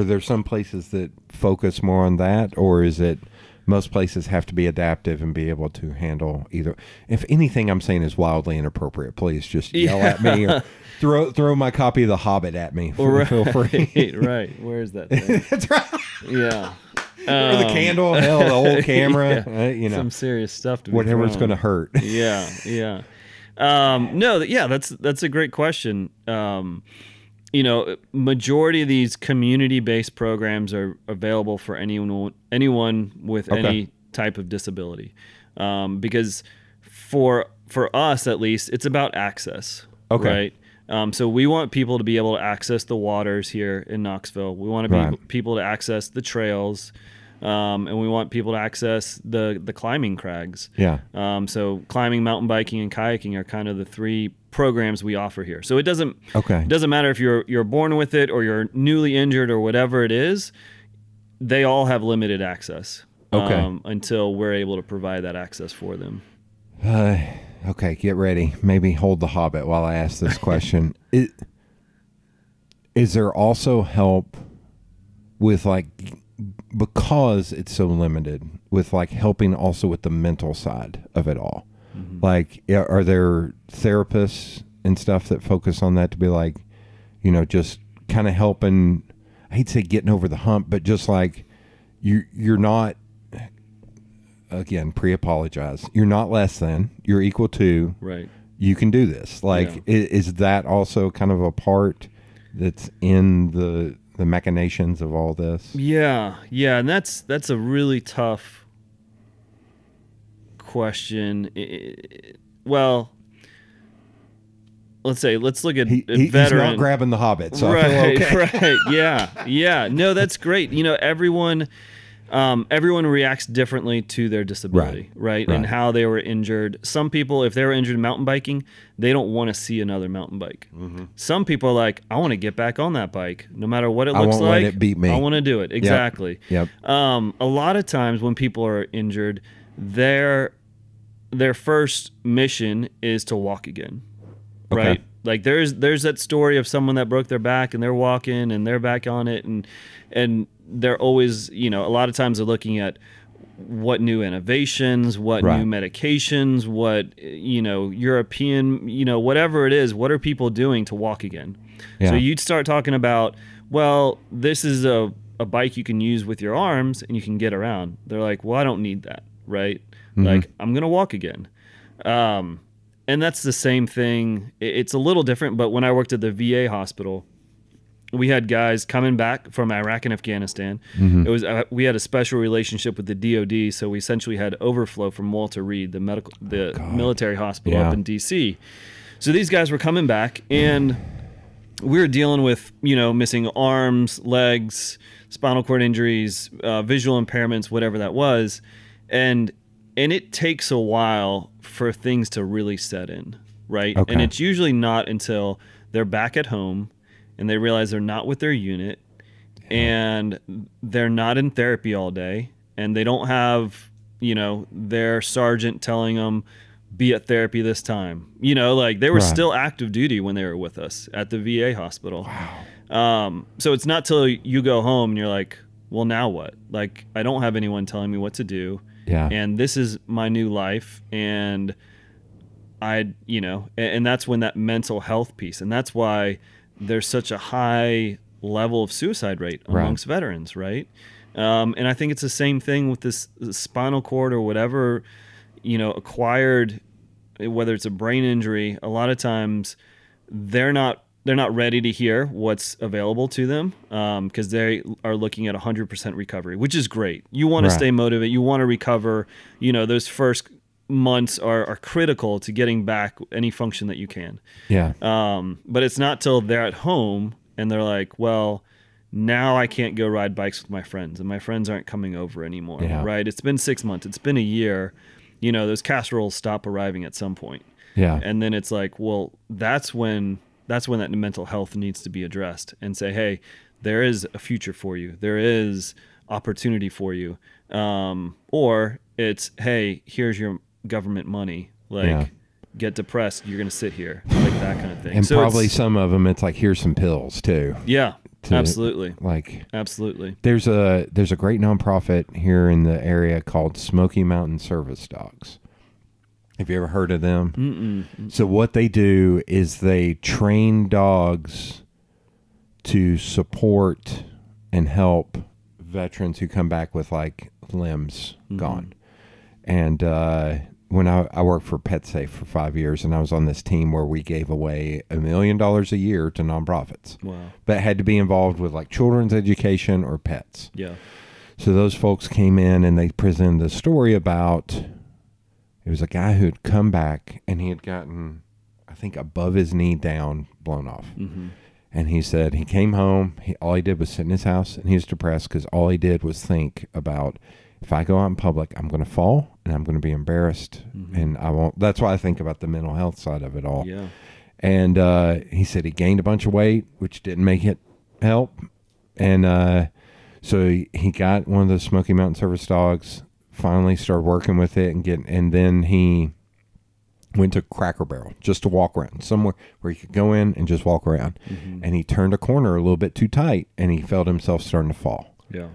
there some places that focus more on that, or is it most places have to be adaptive and be able to handle either? If anything I'm saying is wildly inappropriate, please just yell at me or throw my copy of The Hobbit at me. Feel free. Right. Where's that thing? That's right. Yeah. Or the candle, hell, the old camera. You know, some serious stuff to be whatever's going to hurt. Yeah. That's a great question. You know, majority of these community-based programs are available for anyone with any type of disability, because for us at least, it's about access. Okay. Right. So we want people to be able to access the waters here in Knoxville. We want to be people to access the trails, and we want people to access the climbing crags. Yeah. So climbing, mountain biking, and kayaking are kind of the 3 programs we offer here. So it doesn't matter if you're born with it or you're newly injured or whatever it is. They all have limited access until we're able to provide that access for them. Okay, get ready. Maybe hold The Hobbit while I ask this question. Is there also help with like, because it's so limited, with like helping also with the mental side of it all? Like, are there therapists and stuff that focus on that to be like, you know, just kind of helping, I hate to say getting over the hump, but just like you're not, again, pre-apologize. You're not less than, you're equal to, right? You can do this. Like, is that also kind of a part that's in the machinations of all this? Yeah. And that's a really tough question. Well, let's look at he's veteran. not grabbing the Hobbit, so Right, I feel okay. right, yeah. No, that's great. Everyone reacts differently to their disability, right? And how they were injured. Some people, if they were injured in mountain biking, they don't want to see another mountain bike. Mm-hmm. Some people are like, I want to get back on that bike, no matter what it looks like. I won't let it beat me. I want to do it. Exactly. Yep. A lot of times when people are injured, their first mission is to walk again, right? Like there's that story of someone that broke their back and they're walking and they're back on it, and they're always, a lot of times they're looking at what new innovations, what new medications, what, European, whatever it is, what are people doing to walk again? Yeah. So you'd start talking about, well, this is a bike you can use with your arms and you can get around. They're like, well, I don't need that, right? Mm-hmm. Like, I'm going to walk again. And that's the same thing. It's a little different, but when I worked at the VA hospital, we had guys coming back from Iraq and Afghanistan. Mm-hmm. It was we had a special relationship with the DoD, so we essentially had overflow from Walter Reed, the military hospital up in DC. So these guys were coming back, and we were dealing with missing arms, legs, spinal cord injuries, visual impairments, whatever that was, and it takes a while for things to really set in, right? Okay. And it's usually not until they're back at home and they realize they're not with their unit and they're not in therapy all day and they don't have, their sergeant telling them, be at therapy this time. Like they were still active duty when they were with us at the VA hospital. Wow. So it's not till you go home and you're like, well, now what? Like, I don't have anyone telling me what to do. Yeah. And this is my new life. And and that's when that mental health piece, and that's why there's such a high level of suicide rate amongst veterans, right? And I think it's the same thing with this spinal cord or whatever, acquired, whether it's a brain injury. A lot of times they're not ready to hear what's available to them because they are looking at 100% recovery, which is great. You want to stay motivated. You want to recover. Those first months are critical to getting back any function that you can. Yeah. But it's not till they're at home and they're like, well, now I can't go ride bikes with my friends and my friends aren't coming over anymore, right? It's been 6 months. It's been a year. Those casseroles stop arriving at some point. Yeah. And then it's like, well, that's when that mental health needs to be addressed and say, hey, there is a future for you. There is opportunity for you. Or it's, hey, here's your government money. Like, get depressed. You're going to sit here. Like that kind of thing. And so probably some of them, it's like, here's some pills too. Yeah, absolutely. Like, absolutely. There's a great nonprofit here in the area called Smoky Mountain Service Dogs. Have you ever heard of them? Mm-mm. So what they do is they train dogs to support and help veterans who come back with like limbs gone. And when I worked for PetSafe for 5 years, and I was on this team where we gave away $1 million a year to nonprofits. Wow. But had to be involved with like children's education or pets. Yeah. So those folks came in and they presented the story about... It was a guy who had come back and he had gotten, I think, above his knee down, blown off. Mm-hmm. And he said he came home, all he did was sit in his house, and he was depressed because all he did was think about, if I go out in public, I'm going to fall and I'm going to be embarrassed. Mm-hmm. And I won't. That's why I think about the mental health side of it all. Yeah. And he said he gained a bunch of weight, which didn't make it help. And so he got one of the Smoky Mountain Service Dogs, finally started working with it and then he went to Cracker Barrel just to walk around somewhere where he could go in and just walk around. Mm-hmm. And he turned a corner a little bit too tight and he felt himself starting to fall. Yeah.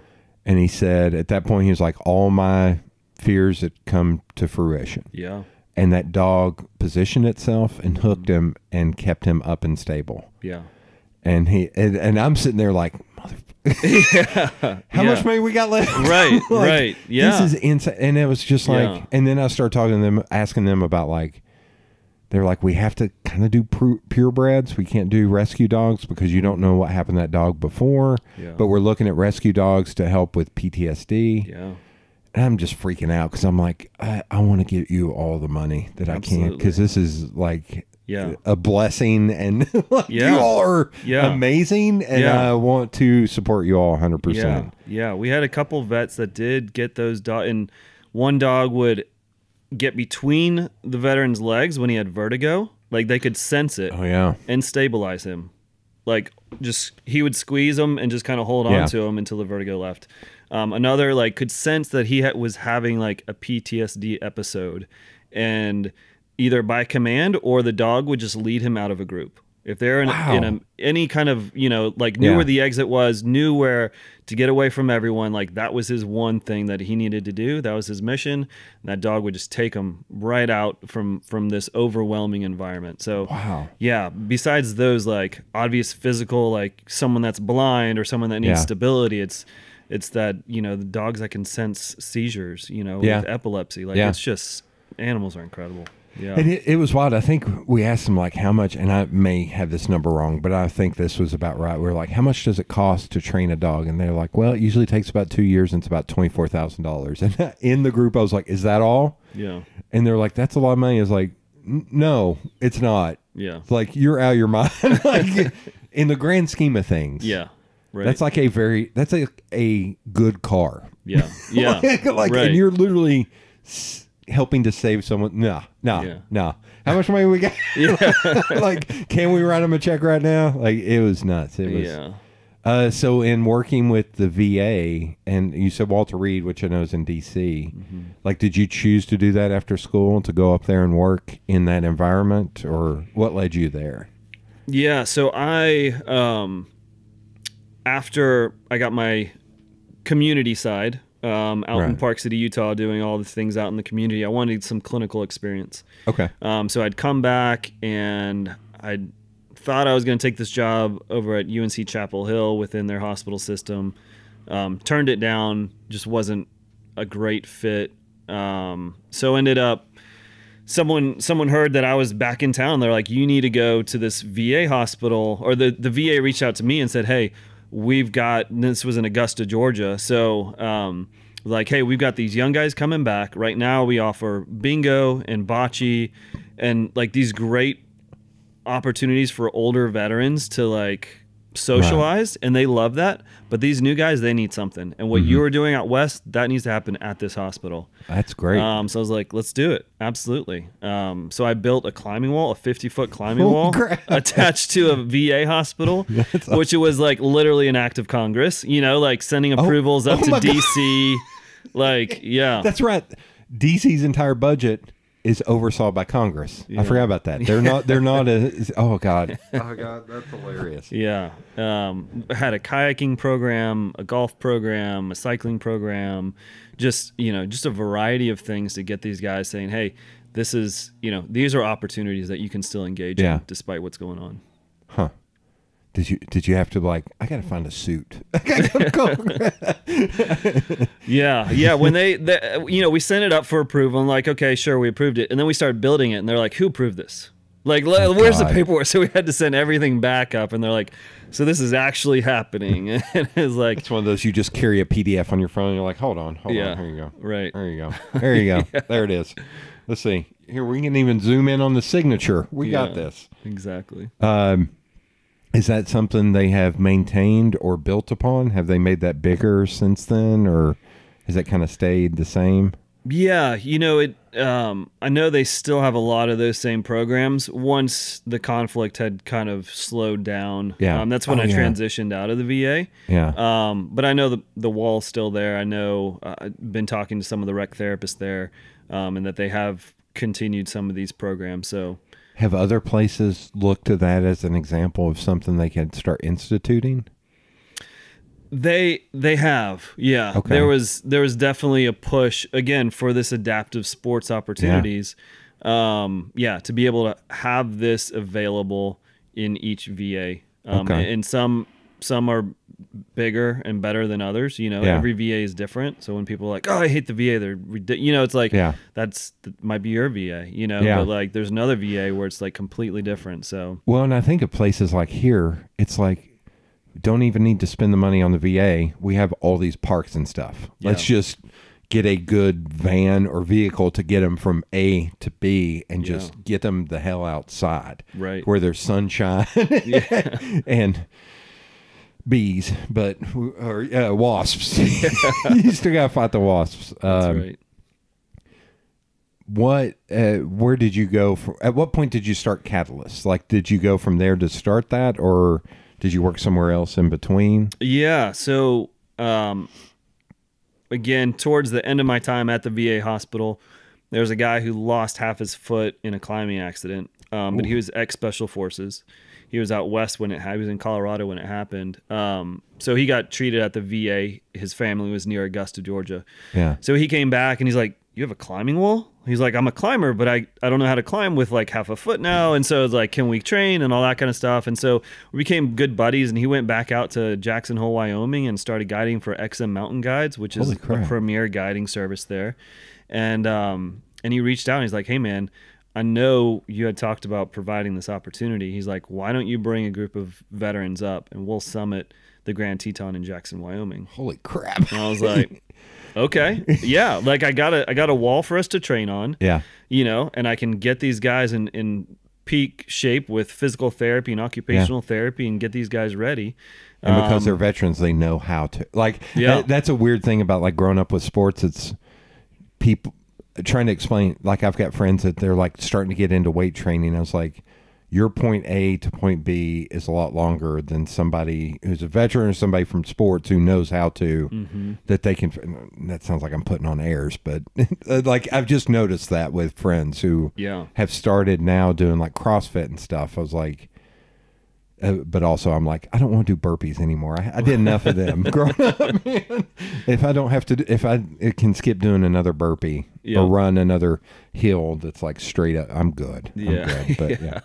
And he said at that point, he was like, all my fears had come to fruition. Yeah. And that dog positioned itself and hooked him and kept him up and stable. Yeah. And and I'm sitting there like, how much money we got left? Right, like, right. Yeah. This is insane. And it was just like, and then I started talking to them, asking them about like, they're like, we have to kind of do purebreds. We can't do rescue dogs because you don't know what happened to that dog before. Yeah. But we're looking at rescue dogs to help with PTSD. Yeah. And I'm just freaking out because I'm like, I want to give you all the money that I can, because this is like a blessing, and you all are amazing, and I want to support you all 100%. Yeah, we had a couple vets that did get those dogs, and one dog would get between the veteran's legs when he had vertigo. Like, they could sense it and stabilize him. Like, just he would squeeze him and just kind of hold on to him until the vertigo left. Another, like, could sense that he was having like a PTSD episode, and either by command or the dog would just lead him out of a group. If they're in any kind of, like, knew where the exit was, knew where to get away from everyone, like, that was his one thing that he needed to do. That was his mission. And that dog would just take him right out from this overwhelming environment. So, besides those, like, obvious physical, like someone that's blind or someone that needs stability, it's that, the dogs that can sense seizures, with epilepsy. Like, it's just, animals are incredible. Yeah. And it was wild. I think we asked them, like, how much, and I may have this number wrong, but I think this was about right. We were like, how much does it cost to train a dog? And they're like, well, it usually takes about 2 years, and it's about $24,000. And in the group, I was like, is that all? Yeah. And they're like, that's a lot of money. I was like, no, it's not. Yeah. It's like, you're out of your mind. Like, in the grand scheme of things. Yeah. Right. That's like that's a good car. Yeah. Yeah. Like, and you're literally helping to save someone. No. How much money we got? Like, can we write them a check right now? Like, it was nuts. It was. So in working with the VA, and you said Walter Reed, which I know is in DC, like, did you choose to do that after school, to go up there and work in that environment, or what led you there? Yeah. So after I got my community side, out in Park City, Utah, doing all the things out in the community, I wanted some clinical experience. Okay. So I'd come back, and I thought I was going to take this job over at UNC Chapel Hill within their hospital system. Turned it down, just wasn't a great fit. So ended up, someone heard that I was back in town. They're like, you need to go to this VA hospital, or the VA reached out to me and said, hey, this was in Augusta, Georgia. So, like, hey, we've got these young guys coming back. Right now we offer bingo and bocce and, like, these great opportunities for older veterans to, like, socialize, and they love that. But these new guys, they need something. And what you were doing out west, that needs to happen at this hospital. That's great. So I was like, let's do it. Absolutely. So I built a climbing wall, a 50-foot climbing wall attached to a VA hospital, which it was like literally an act of Congress, like sending approvals up to DC. Like, That's right. DC's entire budget is oversaw by Congress. I forgot about that. They're not oh God, that's hilarious. Yeah. Had a kayaking program, a golf program, a cycling program, just a variety of things to get these guys saying, hey, this is, these are opportunities that you can still engage in despite what's going on. Huh. Did you have to, like, I got to find a suit? Yeah. When they we sent it up for approval, and like, okay, sure, we approved it. And then we started building it, and they're like, who approved this? Like, where's the paperwork? So we had to send everything back up, and they're like, so this is actually happening. And it's like, it's one of those, you just carry a PDF on your phone, and you're like, hold on. Here you go. Right. There you go. There it is. Let's see. Here, we can even zoom in on the signature. We got this. Exactly. Is that something they have maintained or built upon? Have they made that bigger since then, or has that kind of stayed the same? Yeah, I know they still have a lot of those same programs once the conflict had kind of slowed down. Yeah. That's when I transitioned out of the VA. Yeah. But I know the wall's still there. I know I've been talking to some of the rec therapists there, and that they have continued some of these programs. So, have other places looked to that as an example of something they can start instituting? They have, yeah. Okay. There was definitely a push again for this adaptive sports opportunities. To be able to have this available in each VA. And some are bigger and better than others. Every VA is different. So when people are like, "Oh, I hate the VA," they're it's like that might be your VA. But like there's another VA where it's like completely different. So and I think of places like here, it's like, don't even need to spend the money on the VA. We have all these parks and stuff. Let's just get a good van or vehicle to get them from A to B and just get them the hell outside. Right. Where there's sunshine and bees, or wasps. You still got to fight the wasps. That's right. Where did you go at what point did you start Catalyst? Like, did you go from there to start that, or did you work somewhere else in between? Yeah. So, again, towards the end of my time at the VA hospital, there was a guy who lost half his foot in a climbing accident. But he was ex-Special Forces. He was out west when he was in Colorado when it happened. So he got treated at the VA. His family was near Augusta, Georgia. Yeah. So he came back and he's like, "You have a climbing wall?" He's like, "I'm a climber, but I don't know how to climb with like half a foot now." And so it's like, "Can we train?" and all that kind of stuff. And so we became good buddies, and he went back out to Jackson Hole, Wyoming, and started guiding for XM Mountain Guides, which is a premier guiding service there. And he reached out and he's like, "Hey man, I know you had talked about providing this opportunity." He's like, "Why don't you bring a group of veterans up and we'll summit the Grand Teton in Jackson, Wyoming?" Holy crap. And I was like, okay, yeah, like I got a wall for us to train on. Yeah. You know, and I can get these guys in peak shape with physical therapy and occupational therapy and get these guys ready. And because they're veterans, they know how to. Like, that's a weird thing about like growing up with sports. It's people trying to explain. Like, I've got friends that they're like starting to get into weight training. I was like, your point A to point B is a lot longer than somebody who's a veteran or somebody from sports who knows how to, that they can. That sounds like I'm putting on airs, but like I've just noticed that with friends who have started now doing like CrossFit and stuff. I was like, but also I'm like, I don't want to do burpees anymore. I did enough of them growing up, man. If I don't have to, it can skip doing another burpee or run another hill that's like straight up, I'm good. Yeah. I'm good. But yeah.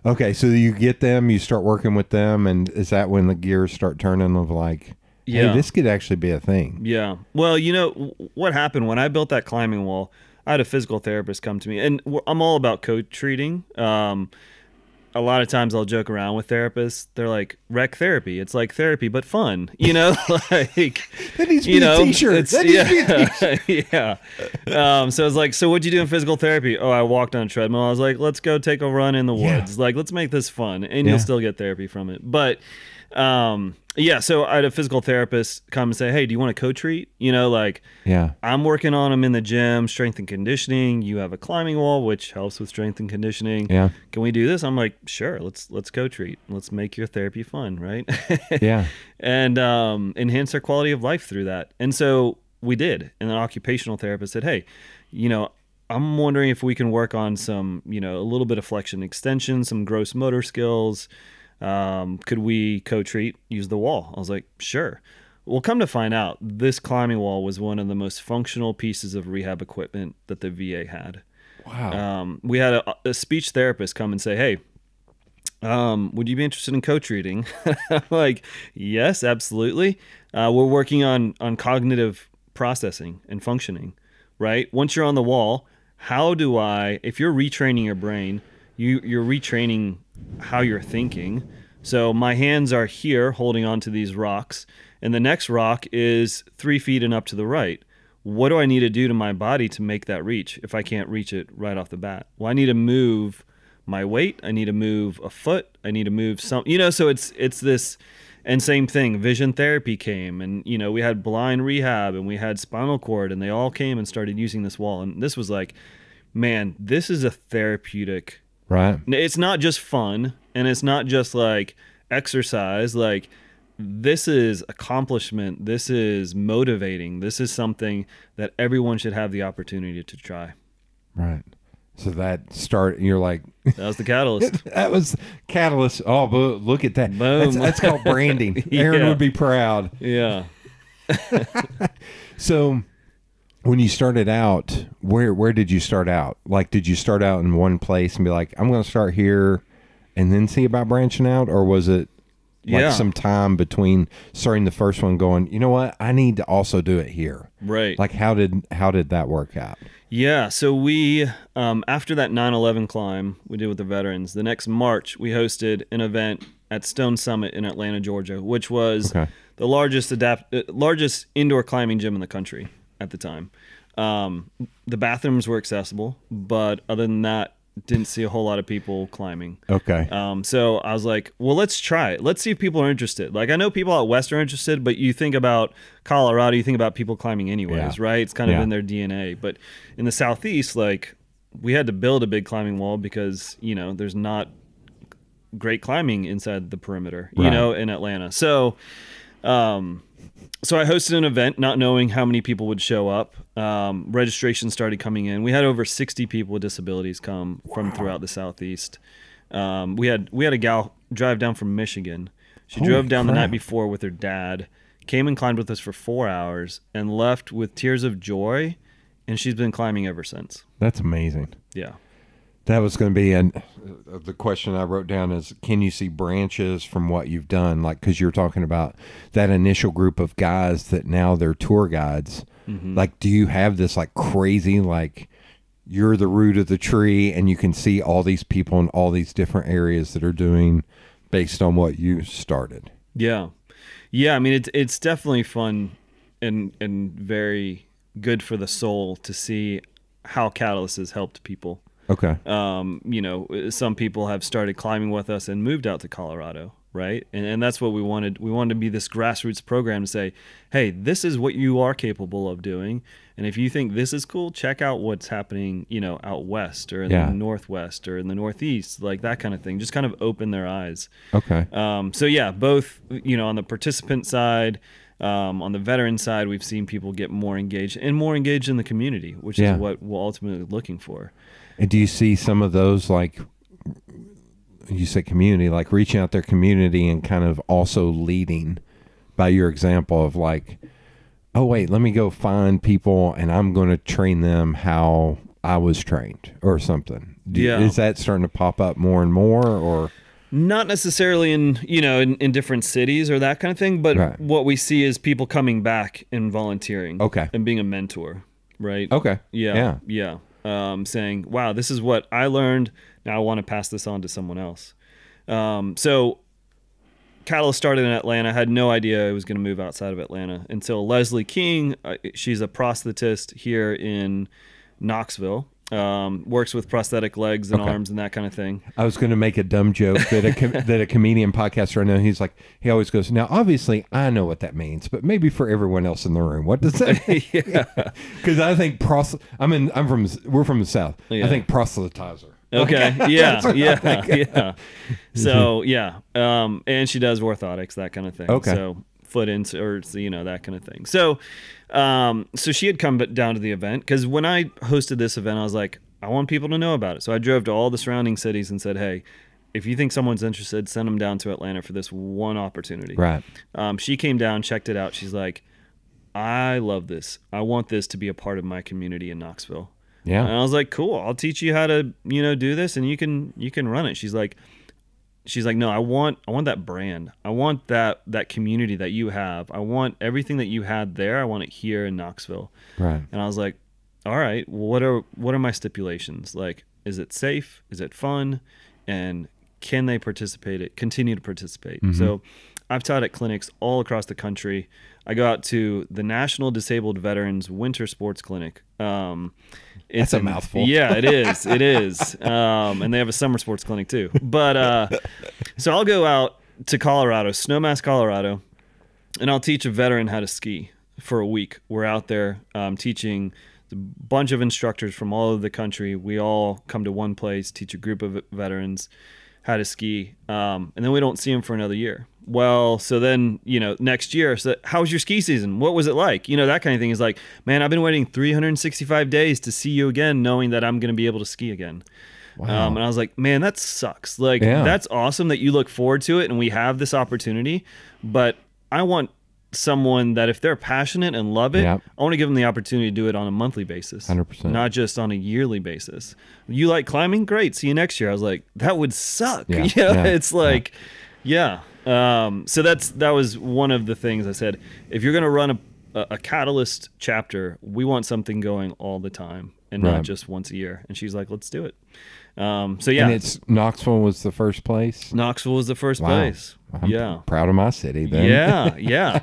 Okay, so you get them, you start working with them, and is that when the gears start turning of like, hey, this could actually be a thing? Yeah. Well, you know, what happened when I built that climbing wall, I had a physical therapist come to me, and I'm all about co-treating. A lot of times I'll joke around with therapists. They're like, rec therapy. It's like therapy, but fun. You know, like, that needs to be a t-shirt. That needs to be a t-shirt. Yeah. So it's like, so what'd you do in physical therapy? Oh, I walked on a treadmill. I was like, let's go take a run in the woods. Like, let's make this fun. And you'll still get therapy from it. But, so I had a physical therapist come and say, "Hey, do you want to co-treat?" You know, like, I'm working on them in the gym, strength and conditioning. You have a climbing wall, which helps with strength and conditioning. Yeah. Can we do this? I'm like, sure, let's co-treat. Let's make your therapy fun, right? Yeah. And enhance their quality of life through that. And so we did. And an occupational therapist said, "Hey, you know, I'm wondering if we can work on some, you know, a little bit of flexion extension, some gross motor skills. Could we co-treat, use the wall?" I was like, sure. Well, come to find out, this climbing wall was one of the most functional pieces of rehab equipment that the VA had. Wow. We had a speech therapist come and say, "Hey, would you be interested in co-treating?" I'm like, yes, absolutely. We're working on cognitive processing and functioning, right? Once you're on the wall, how do if you're retraining your brain, you're retraining how you're thinking. So my hands are here holding onto these rocks, and the next rock is 3 feet and up to the right. What do I need to do to my body to make that reach if I can't reach it right off the bat? Well, I need to move my weight. I need to move a foot. I need to move some, you know, so it's this. And same thing, vision therapy came, and, you know, we had blind rehab and we had spinal cord, and they all came and started using this wall. And this was like, man, this is a therapeutic. Right. It's not just fun, and it's not just like exercise. Like, this is accomplishment. This is motivating. This is something that everyone should have the opportunity to try. Right. So you're like, that was the catalyst. That was catalyst. Oh, but look at that. Boom. That's called branding. Aaron would be proud. Yeah. So when you started out, where did you start out? Like, did you start out in one place and be like, I'm going to start here and then see about branching out? Or was it like some time between starting the first one going, you know what, I need to also do it here? Right. Like, how did that work out? Yeah. So we, after that 9/11 climb we did with the veterans, the next March we hosted an event at Stone Summit in Atlanta, Georgia, which was the largest indoor climbing gym in the country. at the time. The bathrooms were accessible, but other than that, didn't see a whole lot of people climbing. Okay. So I was like, well, let's try it. Let's see if people are interested. Like, I know people out west are interested, but you think about Colorado, you think about people climbing anyways, right? It's kind of in their DNA. But in the southeast, like, we had to build a big climbing wall because, you know, there's not great climbing inside the perimeter, you know, in Atlanta. So, so I hosted an event not knowing how many people would show up. Registration started coming in. We had over 60 people with disabilities come from throughout the Southeast. We had a gal drive down from Michigan. She drove down the night before with her dad, came and climbed with us for 4 hours, and left with tears of joy, and she's been climbing ever since. That's amazing. Yeah. That was going to be the question I wrote down is, can you see branches from what you've done? Like, because you're talking about that initial group of guys that now they're tour guides. Mm-hmm. Like, do you have this like crazy, like you're the root of the tree and you can see all these people in all these different areas that are doing based on what you started? Yeah. Yeah. I mean, it's definitely fun and very good for the soul to see how Catalyst has helped people. Okay. You know, some people have started climbing with us and moved out to Colorado, right? And that's what we wanted. We wanted to be this grassroots program to say, hey, this is what you are capable of doing. And if you think this is cool, check out what's happening, you know, out west or in the Northwest or in the Northeast, like that kind of thing. Just kind of open their eyes. Okay. So yeah, both, you know, on the participant side, on the veteran side, we've seen people get more engaged in the community, which is what we're ultimately looking for. And do you see some of those, like you said, community, like reaching out their community and kind of also leading by your example of like, oh, wait, let me go find people and I'm going to train them how I was trained or something. Is that starting to pop up more and more, or? Not necessarily in, you know, in different cities or that kind of thing, but what we see is people coming back and volunteering. Okay. And being a mentor, right? Okay. Yeah. Saying, wow, this is what I learned. Now I want to pass this on to someone else. So Catalyst started in Atlanta. I had no idea I was going to move outside of Atlanta until Leslie King, she's a prosthetist here in Knoxville. Works with prosthetic legs and arms and that kind of thing. I was going to make a dumb joke that that a comedian podcaster I know, he always goes, now obviously I know what that means, but maybe for everyone else in the room, what does that mean? Because I think we're from the South. I think proselytizer. Okay. Yeah. So and she does orthotics, that kind of thing. Okay. So foot inserts, you know, that kind of thing. So she had come down to the event because when I hosted this event, I was like, I want people to know about it. So I drove to all the surrounding cities and said, hey, if you think someone's interested, send them down to Atlanta for this one opportunity. Right. She came down, checked it out. She's like, I love this. I want this to be a part of my community in Knoxville. Yeah. And I was like, cool. I'll teach you how to, you know, do this and you can run it. She's like, no, I want that brand. I want that community that you have. I want everything that you had there. I want it here in Knoxville. Right. And I was like, all right, well, what are my stipulations? Like, is it safe? Is it fun? And can they continue to participate? Mm-hmm. So I've taught at clinics all across the country. I go out to the National Disabled Veterans Winter Sports Clinic. It's a mouthful. Yeah, it is. It is. And they have a summer sports clinic too. But so I'll go out to Colorado, Snowmass, Colorado, and I'll teach a veteran how to ski for a week. We're out there teaching a bunch of instructors from all over the country. We all come to one place, teach a group of veterans how to ski, and then we don't see them for another year. Well, so then, you know, next year, so how was your ski season? What was it like? You know, that kind of thing is like, man, I've been waiting 365 days to see you again, knowing that I'm going to be able to ski again. Wow. And I was like, man, that sucks. Like, that's awesome that you look forward to it and we have this opportunity, but I want someone that if they're passionate and love it, I want to give them the opportunity to do it on a monthly basis, 100%, not just on a yearly basis. You like climbing? Great. See you next year. I was like, that would suck. Yeah. You know, it's like, so that was one of the things I said, if you're going to run a Catalyst chapter, we want something going all the time. and not just once a year. And she's like, let's do it. So yeah, and it's Knoxville was the first place. Knoxville was the first place. I'm proud of my city then. Yeah.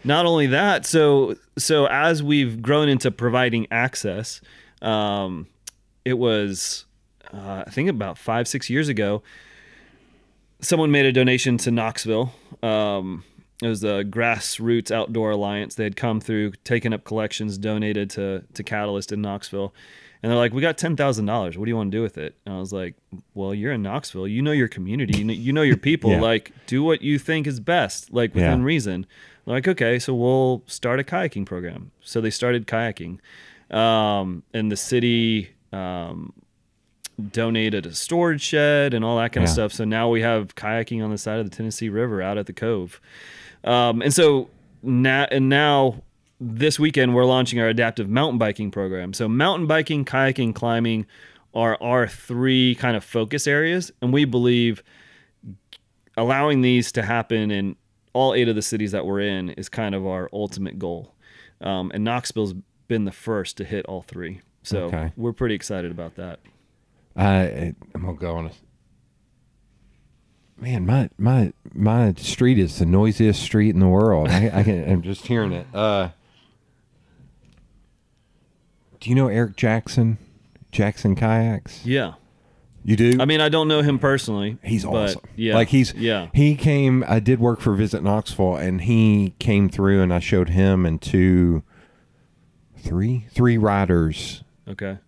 Not only that, so as we've grown into providing access, it was I think about 5-6 years ago, someone made a donation to Knoxville. It was the Grassroots Outdoor Alliance. They had come through, taken up collections, donated to Catalyst in Knoxville. And they're like, we got $10,000. What do you want to do with it? And I was like, well, you're in Knoxville. You know your community. You know your people. Like, do what you think is best, like within reason. They're like, okay, so we'll start a kayaking program. So they started kayaking. And the city donated a storage shed and all that kind of stuff. So now we have kayaking on the side of the Tennessee River out at the Cove. And so now this weekend, we're launching our adaptive mountain biking program. So mountain biking, kayaking, climbing are our 3 kind of focus areas. And we believe allowing these to happen in all 8 of the cities that we're in is kind of our ultimate goal. And Knoxville's been the first to hit all 3. So we're pretty excited about that. I'm going to go on man, my street is the noisiest street in the world. I'm just hearing it. Do you know Eric Jackson? Jackson Kayaks? Yeah. You do? I mean, I don't know him personally. He's awesome. Yeah. Like he came, I did work for Visit Knoxville, and he came through and I showed him and three riders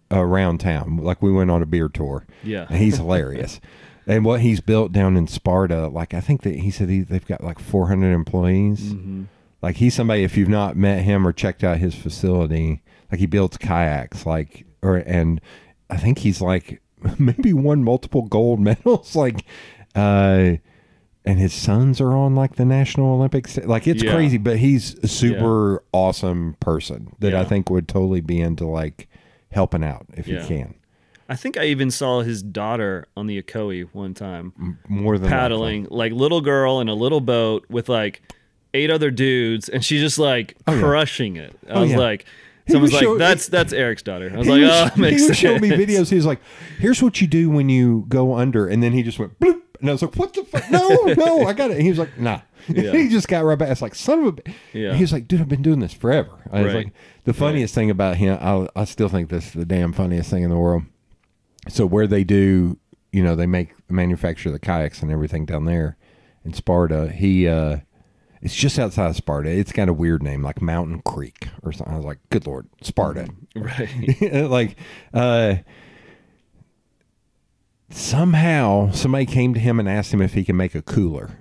around town. Like we went on a beer tour. Yeah. And he's hilarious. And what he's built down in Sparta, like I think that he said they've got like 400 employees. Mm-hmm. Like he's somebody, if you've not met him or checked out his facility, like he builds kayaks, and I think he's like maybe won multiple gold medals, and his sons are on like the National Olympics. Like it's crazy, but he's a super awesome person that I think would totally be into like helping out if he can. I think I even saw his daughter on the Ocoee one time. More than paddling, like little girl in a little boat with like 8 other dudes, and she's just like crushing it. I was like, someone's like, that's Eric's daughter. I was like, oh, makes sense. He would show me videos. He was like, here's what you do when you go under, and then he just went bloop, and I was like, what the fuck? No, I got it. And he was like, nah. He just got right back. It's like, son of a bitch. Yeah. He was like, dude, I've been doing this forever. I was like, the funniest thing about him, I still think this is the damn funniest thing in the world. So where they do, they manufacture the kayaks and everything down there in Sparta. It's just outside of Sparta. It's got a weird name, like Mountain Creek or something. I was like, good Lord, Sparta. Right. Somehow somebody came to him and asked him if he could make a cooler.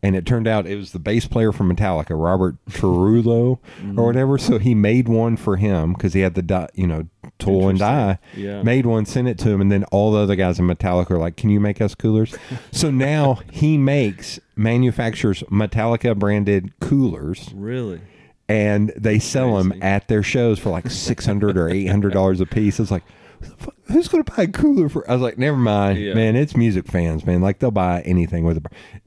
And it turned out it was the bass player from Metallica, Robert Trujillo or whatever. So he made one for him because he had the, tool and die. Yeah. Made one, sent it to him, and then all the other guys in Metallica are like, can you make us coolers? So now he manufactures Metallica branded coolers. Really? And they sell them at their shows for like $600 or $800 a piece. It's like, who's going to buy a cooler for? I was like, never mind, man. It's music fans, man. Like they'll buy anything with it.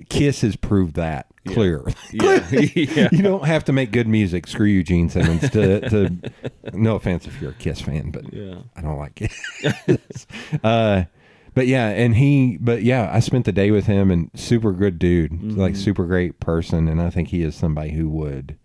Kiss has proved that clear. You don't have to make good music. Screw you, Gene Simmons. To no offense if you're a Kiss fan, but I don't like Kiss. I spent the day with him, and super good dude, like super great person, and I think he is somebody who would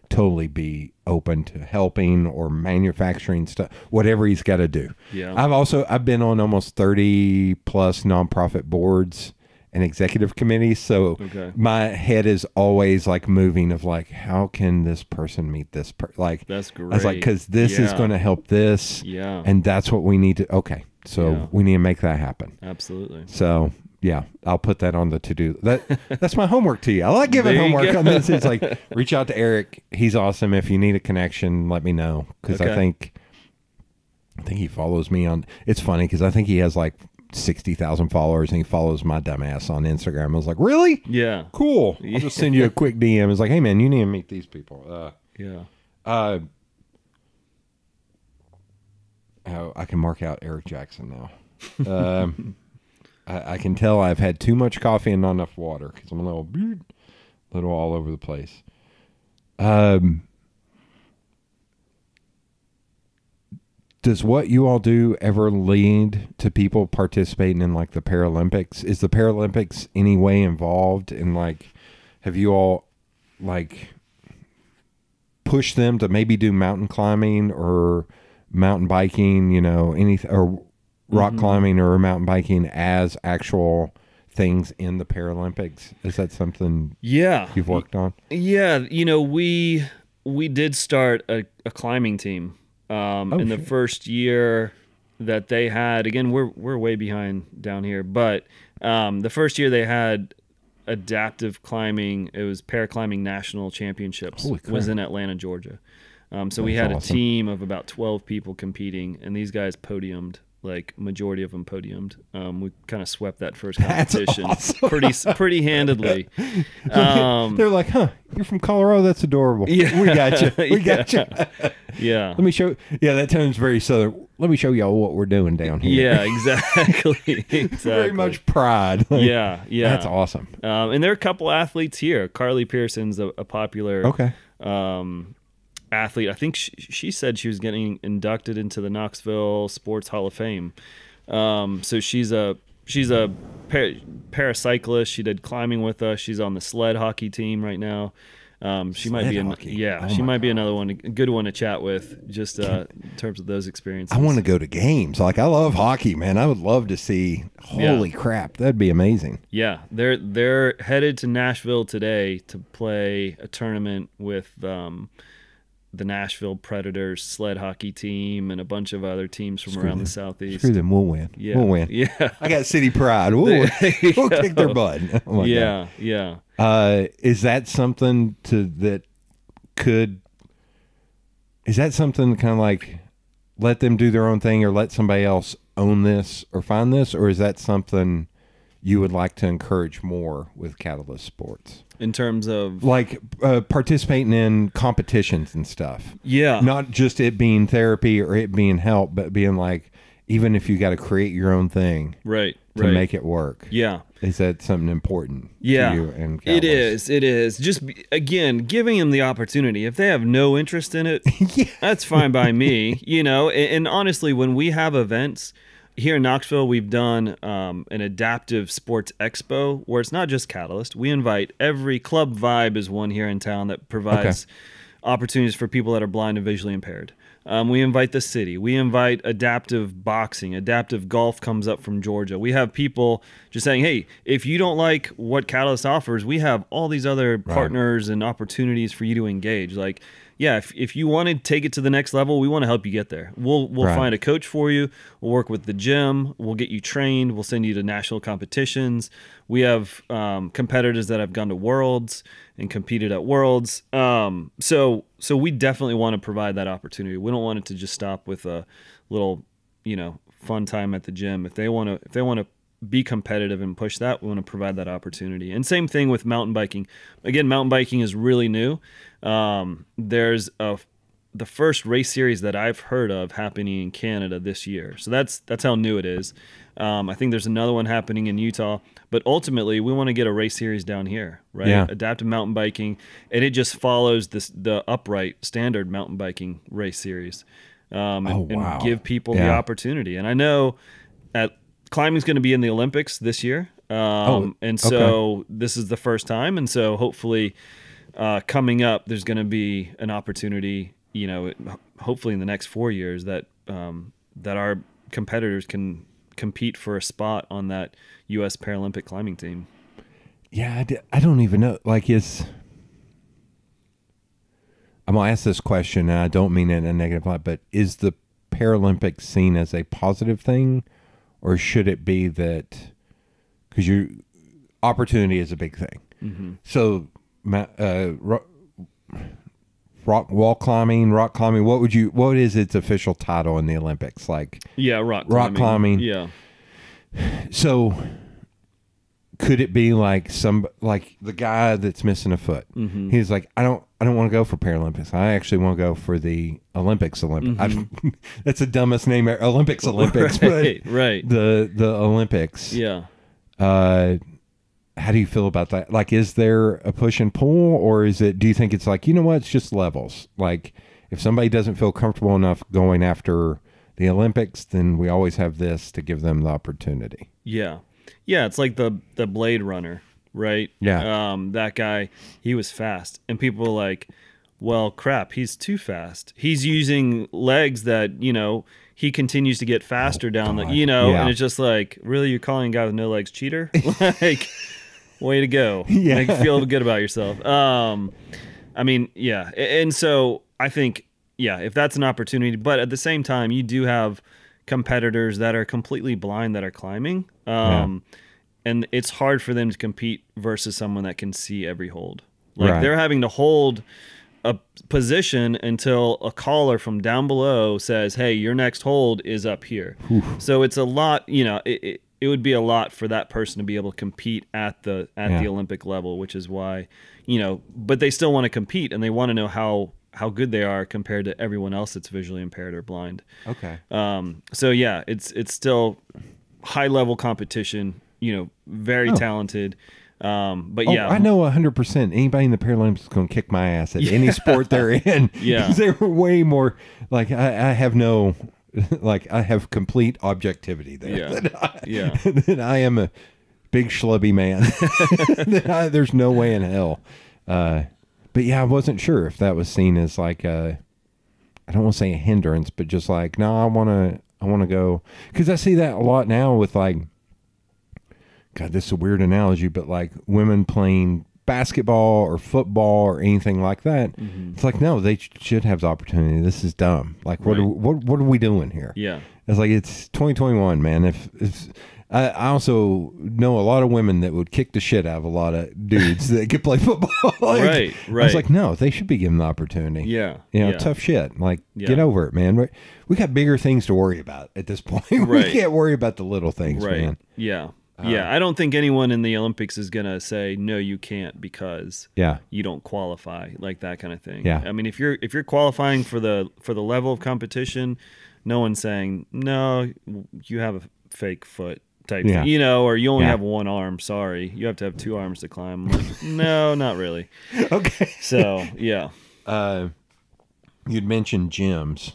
totally be open to helping or manufacturing stuff, whatever he's got to do. Yeah. I've been on almost 30 plus nonprofit boards and executive committees. So my head is always like moving of like, how can this person meet this person? Like, that's great. I was like, cause this is going to help this. Yeah. And that's what we need to, so we need to make that happen. Absolutely. So yeah, I'll put that on the to-do. That's my homework to you. I like giving homework on this. It's like, reach out to Eric. He's awesome. If you need a connection, let me know. Because I think he follows me on. It's funny because I think he has like 60,000 followers, and he follows my dumbass on Instagram. I was like, really? Yeah. Cool. I'll just send you a quick DM. It's like, hey man, you need to meet these people. I can mark out Eric Jackson now. I can tell I've had too much coffee and not enough water because I'm a little all over the place. Does what you all do ever lead to people participating in like the Paralympics? Is the Paralympics any way involved in like, have you all like pushed them to maybe do mountain climbing or mountain biking, anything, or rock climbing or mountain biking as actual things in the Paralympics? Is that something you've worked on? Yeah. We did start a climbing team. In the first year that they had, again, we're way behind down here, but the first year they had adaptive climbing, it was paraclimbing national championships, was in Atlanta, Georgia. So we had a team of about 12 people competing, and these guys podiumed. Like majority of them podiumed. We kind of swept that first competition pretty handedly. They're like, "Huh, you're from Colorado? That's adorable. Yeah, we got you. We got you. Yeah. Let me show. Yeah, that sounds very southern. Let me show y'all what we're doing down here. Yeah, exactly. Very much pride. Yeah. That's awesome. And there are a couple athletes here. Carly Pearson's a popular. Okay. Athlete. I think she said she was getting inducted into the Knoxville Sports Hall of Fame. So she's a paracyclist. She did climbing with us. She's on the sled hockey team right now. She might be might be another one, a good one to chat with, just in terms of those experiences. I want to go to games. Like, I love hockey, man. I would love to see. Holy crap, that'd be amazing. Yeah, they're headed to Nashville today to play a tournament with the Nashville Predators sled hockey team and a bunch of other teams from around the Southeast. Screw them, we'll win. Yeah. We'll win. Yeah. I got city pride. We'll kick their butt. Oh yeah, God. yeah. Is that something is that something kind of like let them do their own thing or let somebody else own this or find this? Or is that something you would like to encourage more with Catalyst Sports? In terms of like participating in competitions and stuff. Yeah. Not just it being therapy or it being help, but being like, even if you got to create your own thing to make it work. Yeah. Is that something important to you and Catalyst? It is. Just, again, giving them the opportunity. If they have no interest in it, that's fine by me. And honestly, when we have events, here in Knoxville, we've done an adaptive sports expo where it's not just Catalyst. We invite every Club Vibe is one here in town that provides opportunities for people that are blind and visually impaired. We invite the city. We invite adaptive boxing. Adaptive golf comes up from Georgia. We have people just saying, hey, if you don't like what Catalyst offers, we have all these other partners and opportunities for you to engage. Like, yeah, if you want to take it to the next level, we want to help you get there. We'll find a coach for you. We'll work with the gym. We'll get you trained. We'll send you to national competitions. We have competitors that have gone to Worlds and competed at Worlds. So we definitely want to provide that opportunity. We don't want it to just stop with a little, fun time at the gym. If they want to be competitive and push that, we want to provide that opportunity. And same thing with mountain biking. Again, mountain biking is really new. There's the first race series that I've heard of happening in Canada this year. So that's how new it is. I think there's another one happening in Utah, but ultimately we want to get a race series down here, right? Yeah. Adaptive mountain biking, and it just follows the upright standard mountain biking race series, and give people the opportunity. And I know climbing's going to be in the Olympics this year, this is the first time, and so hopefully coming up there's going to be an opportunity, hopefully in the next 4 years that our competitors can compete for a spot on that U.S. Paralympic climbing team. Yeah, I don't even know. Like, I'm going to ask this question, and I don't mean it in a negative light, but is the Paralympics seen as a positive thing, or should it be that, because opportunity is a big thing. Mm-hmm. So, rock climbing, what is its official title in the Olympics? Like, rock climbing. Yeah. So could it be like the guy that's missing a foot? Mm-hmm. He's like, I don't want to go for Paralympics. I actually want to go for the Olympics. Mm-hmm. That's the dumbest name, Olympics, right, but right. The Olympics. Yeah. How do you feel about that? Like, is there a push and pull, or do you think it's like, it's just levels? Like, if somebody doesn't feel comfortable enough going after the Olympics, then we always have this to give them the opportunity. Yeah. Yeah, it's like the Blade Runner, right? Yeah. That guy, he was fast. And people were like, well, crap, he's too fast. He's using legs that, he continues to get faster down the, and it's just like, really, you're calling a guy with no legs cheater? Like, way to go. Yeah. Make you feel good about yourself. I mean, yeah. And so I think, yeah, if that's an opportunity, but at the same time, you do have competitors that are completely blind that are climbing. And it's hard for them to compete versus someone that can see every hold. Like they're having to hold a position until a caller from down below says, hey, your next hold is up here. Oof. So it's a lot, it would be a lot for that person to be able to compete at the Olympic level, which is why, but they still want to compete and they want to know how good they are compared to everyone else that's visually impaired or blind. Okay. So yeah, it's still high level competition, very talented. But yeah, I know 100%. Anybody in the Paralympics is going to kick my ass at any sport they're in. Yeah. Because they were way more like, I have no, like, I have complete objectivity there. That I am a big schlubby man. There's no way in hell. But yeah, I wasn't sure if that was seen as like I don't want to say a hindrance, but just like, no, I want to go. Because I see that a lot now with like, God, this is a weird analogy, but like women playing basketball or football or anything like that. Mm-hmm. It's like, no, they should have the opportunity. This is dumb. Like, what are we doing here? Yeah. It's like, it's 2021, man. If I also know a lot of women that would kick the shit out of a lot of dudes that could play football. Right. I was like, no, they should be given the opportunity. Yeah. Tough shit. Like, get over it, man. We got bigger things to worry about at this point. We can't worry about the little things, man. Yeah. I don't think anyone in the Olympics is going to say, no, you can't because you don't qualify, like that kind of thing. Yeah. I mean, if you're qualifying for the level of competition, no one's saying, no, you have a fake foot type thing, or you only have one arm. Sorry. You have to have two arms to climb. I'm like, no, not really. Okay. So, yeah. You'd mentioned gyms.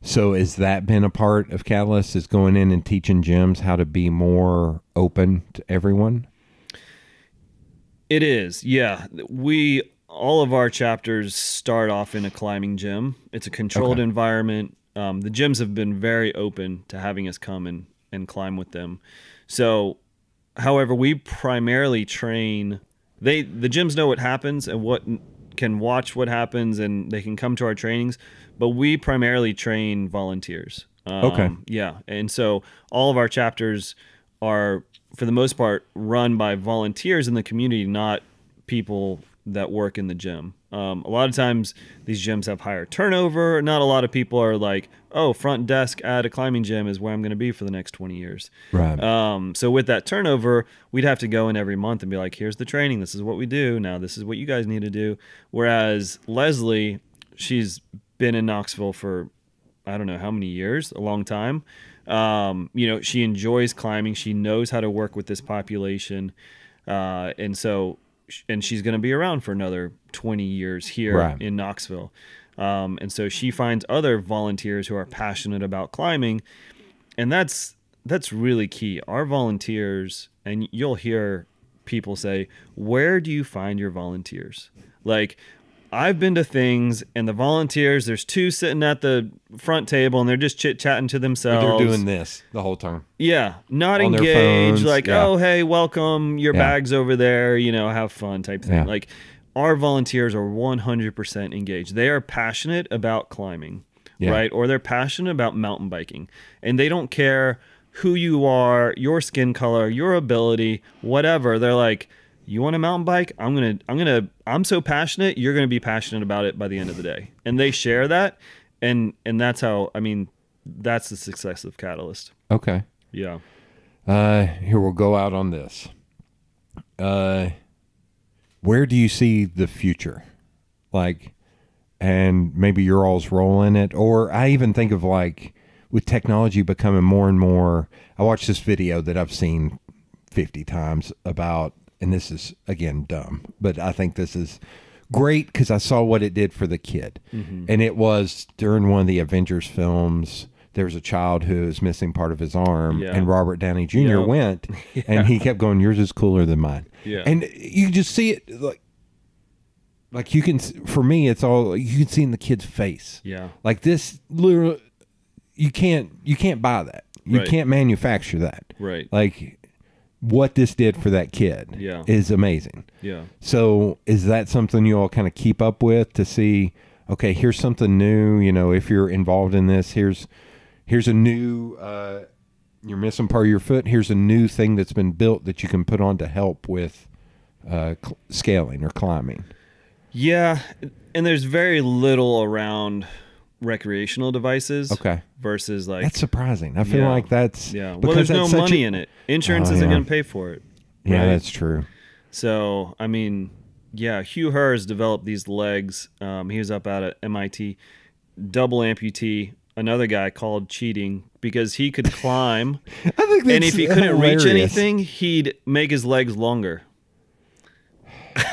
So has that been a part of Catalyst, is going in and teaching gyms how to be more open to everyone? It is, yeah. All of our chapters start off in a climbing gym. It's a controlled environment. The gyms have been very open to having us come and climb with them. So, however, we primarily train, the gyms know what happens and can watch what happens, and they can come to our trainings, but we primarily train volunteers. Yeah. And so all of our chapters are, for the most part, run by volunteers in the community, not people that work in the gym. A lot of times these gyms have higher turnover. Not a lot of people are like, oh, front desk at a climbing gym is where I'm going to be for the next 20 years. Right. So with that turnover, we'd have to go in every month and be like, here's the training. This is what we do. Now this is what you guys need to do. Whereas Leslie, she's been in Knoxville for, I don't know how many years, a long time. She enjoys climbing. She knows how to work with this population. And she's going to be around for another 20 years here in Knoxville. And so she finds other volunteers who are passionate about climbing. And that's really key. Our volunteers, and you'll hear people say, where do you find your volunteers? Like, I've been to things and the volunteers, there's two sitting at the front table and they're just chit-chatting to themselves. They're doing this the whole time. Yeah. Not on engaged. Their like, oh, hey, welcome. Your bag's over there. Have fun type thing. Yeah. Like, our volunteers are 100% engaged. They are passionate about climbing, right? Or they're passionate about mountain biking. And they don't care who you are, your skin color, your ability, whatever. They're like, you want a mountain bike? I'm so passionate, you're going to be passionate about it by the end of the day. And they share that. And that's how, that's the success of Catalyst. Okay. Yeah. Here, we'll go out on this. Where do you see the future? Like, and maybe your all's role in it, or I even think of like with technology becoming more and more, I watched this video that I've seen 50 times about, and this is, again, dumb, but I think this is great because I saw what it did for the kid. Mm-hmm. And it was during one of the Avengers films, there's a child who is missing part of his arm, Yeah. and Robert Downey Jr. Yep. went, and he kept going, "Yours is cooler than mine." Yeah. And you just see it like you can. For me, it's all you can see in the kid's face. Yeah. Like this, literally, you can't buy that. You Right. can't manufacture that. Right. Like what this did for that kid is amazing. Yeah. So is that something you all kind of keep up with to see, okay, here's something new, you know, if you're involved in this, here's a new, you're missing part of your foot, here's a new thing that's been built that you can put on to help with scaling or climbing. Yeah. And there's very little around recreational devices. Okay. Versus like. That's surprising. I feel like that's. Yeah. Well, there's no money in it. Insurance isn't going to pay for it. Yeah, right? that's true. So, I mean, yeah, Hugh Hers developed these legs. He was up out at MIT, double amputee. Another guy called cheating because he could climb. I think that's and if he couldn't hilarious. reach anything, he'd make his legs longer.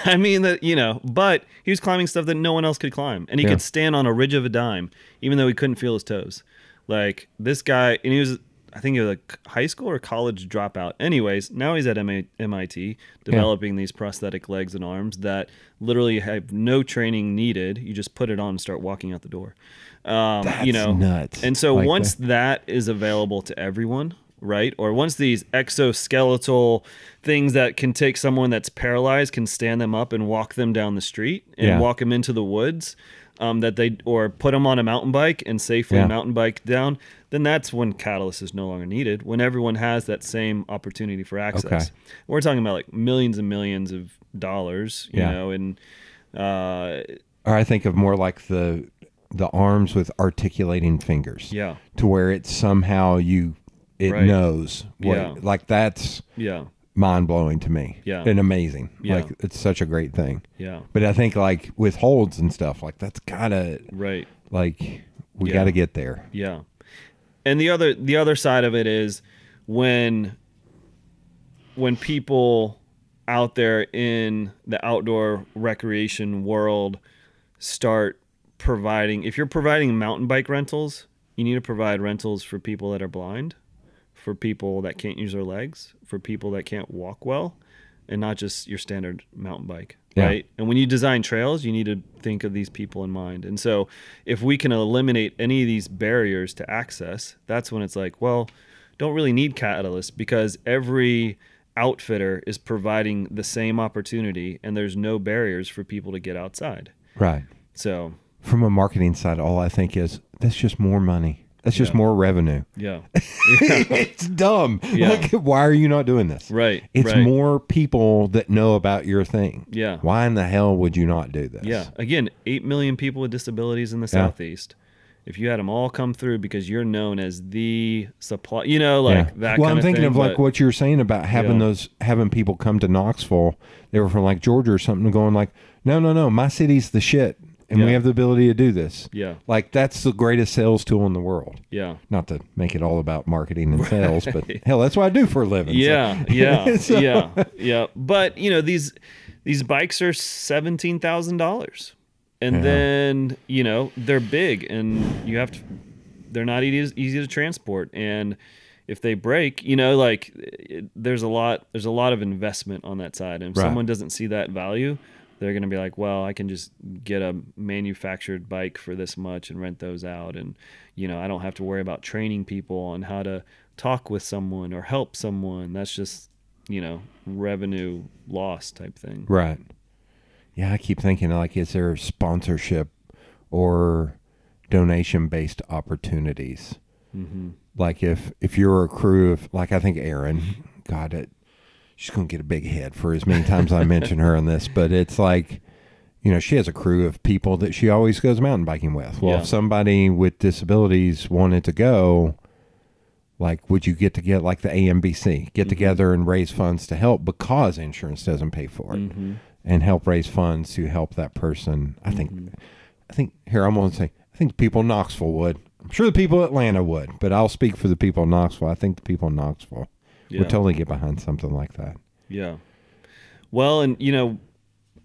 I mean, that, you know, but he was climbing stuff that no one else could climb. And he could stand on a ridge of a dime, even though he couldn't feel his toes. Like this guy, and he was, I think he was a high school or college dropout. Anyways, now he's at MIT developing these prosthetic legs and arms that literally have no training needed. You just put it on and start walking out the door. That's you know, nuts. And so Like once that is available to everyone, right? Or once these exoskeletal things that can take someone that's paralyzed, can stand them up and walk them down the street and walk them into the woods, or put them on a mountain bike and safely mountain bike down, then that's when Catalyst is no longer needed, when everyone has that same opportunity for access. Okay. We're talking about like millions and millions of dollars, you know, and or I think of more like the arms with articulating fingers. Yeah. To where it's somehow it Right. knows what, Yeah. like that's yeah, mind-blowing to me. Yeah. And amazing. Yeah. Like it's such a great thing. yeah, But I think like with holds and stuff, like that's gotta, right. like we Yeah. gotta get there. Yeah. And the other side of it is when people out there in the outdoor recreation world start providing, if you're providing mountain bike rentals, you need to provide rentals for people that are blind, for people that can't use their legs, for people that can't walk well, and not just your standard mountain bike. Yeah. Right. And when you design trails, you need to think of these people in mind. And so if we can eliminate any of these barriers to access, that's when it's like, well, don't really need Catalyst because every outfitter is providing the same opportunity and there's no barriers for people to get outside. Right. So From a marketing side, all I think is that's just more money. That's just more revenue. yeah. It's dumb. Yeah. Like, why are you not doing this? Right. It's right. more people that know about your thing. Yeah. Why in the hell would you not do this? Yeah. Again, 8 million people with disabilities in the Southeast. If you had them all come through because you're known as the supply, you know, like that well, kind I'm of thinking thing, of like but- what you were saying about having people come to Knoxville. They were from like Georgia or something, going like, no, my city's the shit, and we Yeah. have the ability to do this. Yeah. Like that's the greatest sales tool in the world. Yeah. Not to make it all about marketing and sales, but hell, that's what I do for a living. Yeah, so. yeah, So- yeah. But you know, these bikes are $17,000, and then you know they're big, and you have to. They're not easy to transport, and if they break, you know, like there's a lot of investment on that side, and if Right. someone doesn't see that value, they're going to be like, well, I can just get a manufactured bike for this much and rent those out, and you know, I don't have to worry about training people on how to talk with someone or help someone. That's just, you know, revenue loss type thing. Right. Yeah, I keep thinking like, is there sponsorship or donation-based opportunities? Mm-hmm. Like if you're a crew of, like I think Erin, God, she's going to get a big head for as many times I mention her on this, but it's like, you know, she has a crew of people that she always goes mountain biking with. Well, Yeah. if somebody with disabilities wanted to go, like, would you get like the AMBC, get together and raise funds to help because insurance doesn't pay for it, and help raise funds to help that person? I think here, I'm going to say, I think the people in Knoxville would. I'm sure the people in Atlanta would, but I'll speak for the people in Knoxville. I think the people in Knoxville would totally get behind something like that. Yeah. Well, and you know,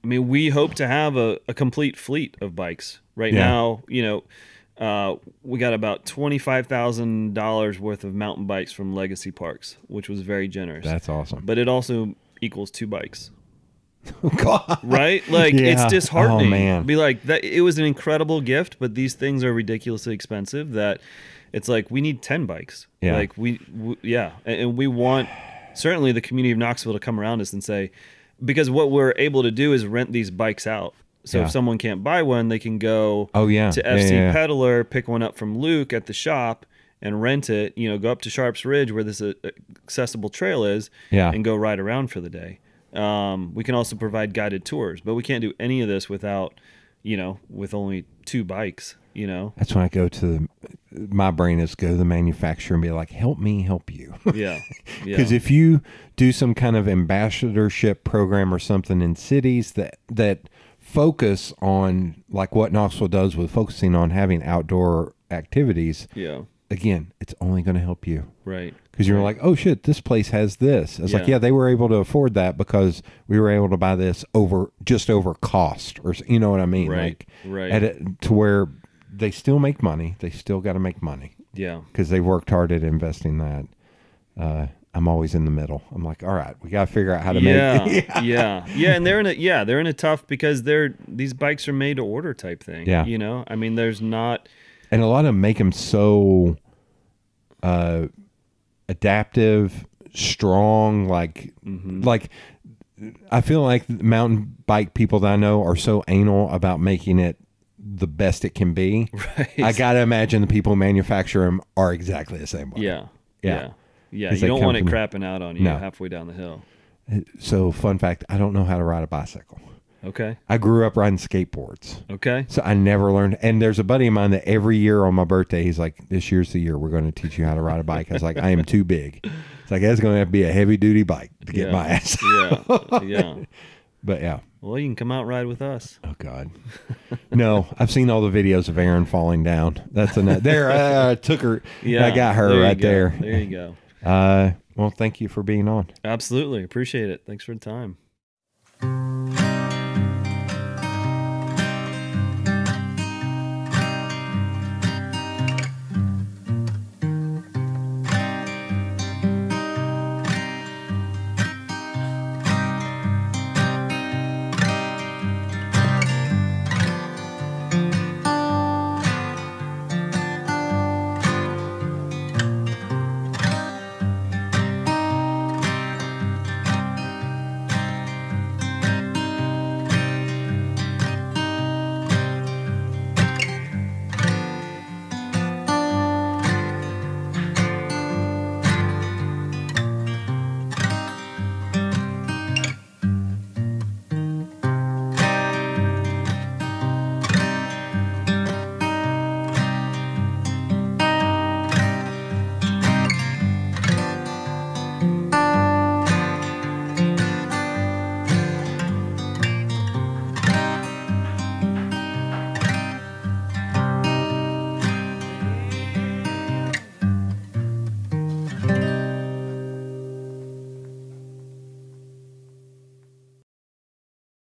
I mean, we hope to have a complete fleet of bikes right Yeah. now. You know, We got about $25,000 worth of mountain bikes from Legacy Parks, which was very generous. That's awesome. But it also equals 2 bikes. God. Right? Like, Yeah. it's disheartening. Oh, man. Be like, that. It was an incredible gift, but these things are ridiculously expensive that it's like, we need 10 bikes. Yeah. Like, yeah. And we want, certainly, the community of Knoxville to come around us and say, because what we're able to do is rent these bikes out. So if someone can't buy one, they can go to FC Peddler, pick one up from Luke at the shop, and rent it. You know, go up to Sharps Ridge where this accessible trail is, and go ride around for the day. We can also provide guided tours, but we can't do any of this without, with only 2 bikes. That's when I go to my brain is go to the manufacturer and be like, help me help you. Yeah. Because if you do some kind of ambassadorship program or something in cities that focus on like what Knoxville does with focusing on having outdoor activities. Yeah. Again, it's only going to help you. Right. Because you're like, oh shit, this place has this. It's like, yeah, they were able to afford that because we were able to buy this over cost, or you know what I mean? Right. Like, right. To where they still make money. They still got to make money. Yeah. Because they worked hard at investing that. I'm always in the middle. I'm like, all right, we got to figure out how to make. Yeah. And they're in a tough because these bikes are made to order type thing. Yeah. I mean, there's not. And a lot of them make them so adaptive, strong. Like I feel like mountain bike people that I know are so anal about making it the best it can be. Right. I got to imagine the people who manufacture them are exactly the same way. Yeah. You don't want it crapping out on you halfway down the hill. So, fun fact, I don't know how to ride a bicycle. Okay. I grew up riding skateboards. Okay. So I never learned. And there's a buddy of mine that every year on my birthday, he's like, this year's the year we're going to teach you how to ride a bike. I was like, I am too big. It's like, it's going to have to be a heavy duty bike to get my ass. Yeah. But yeah. Well, you can come out ride with us. Oh God. No, I've seen all the videos of Erin falling down. That's enough. There, I took her. I got her right there. There you go. Well, thank you for being on. Absolutely. Appreciate it. Thanks for the time.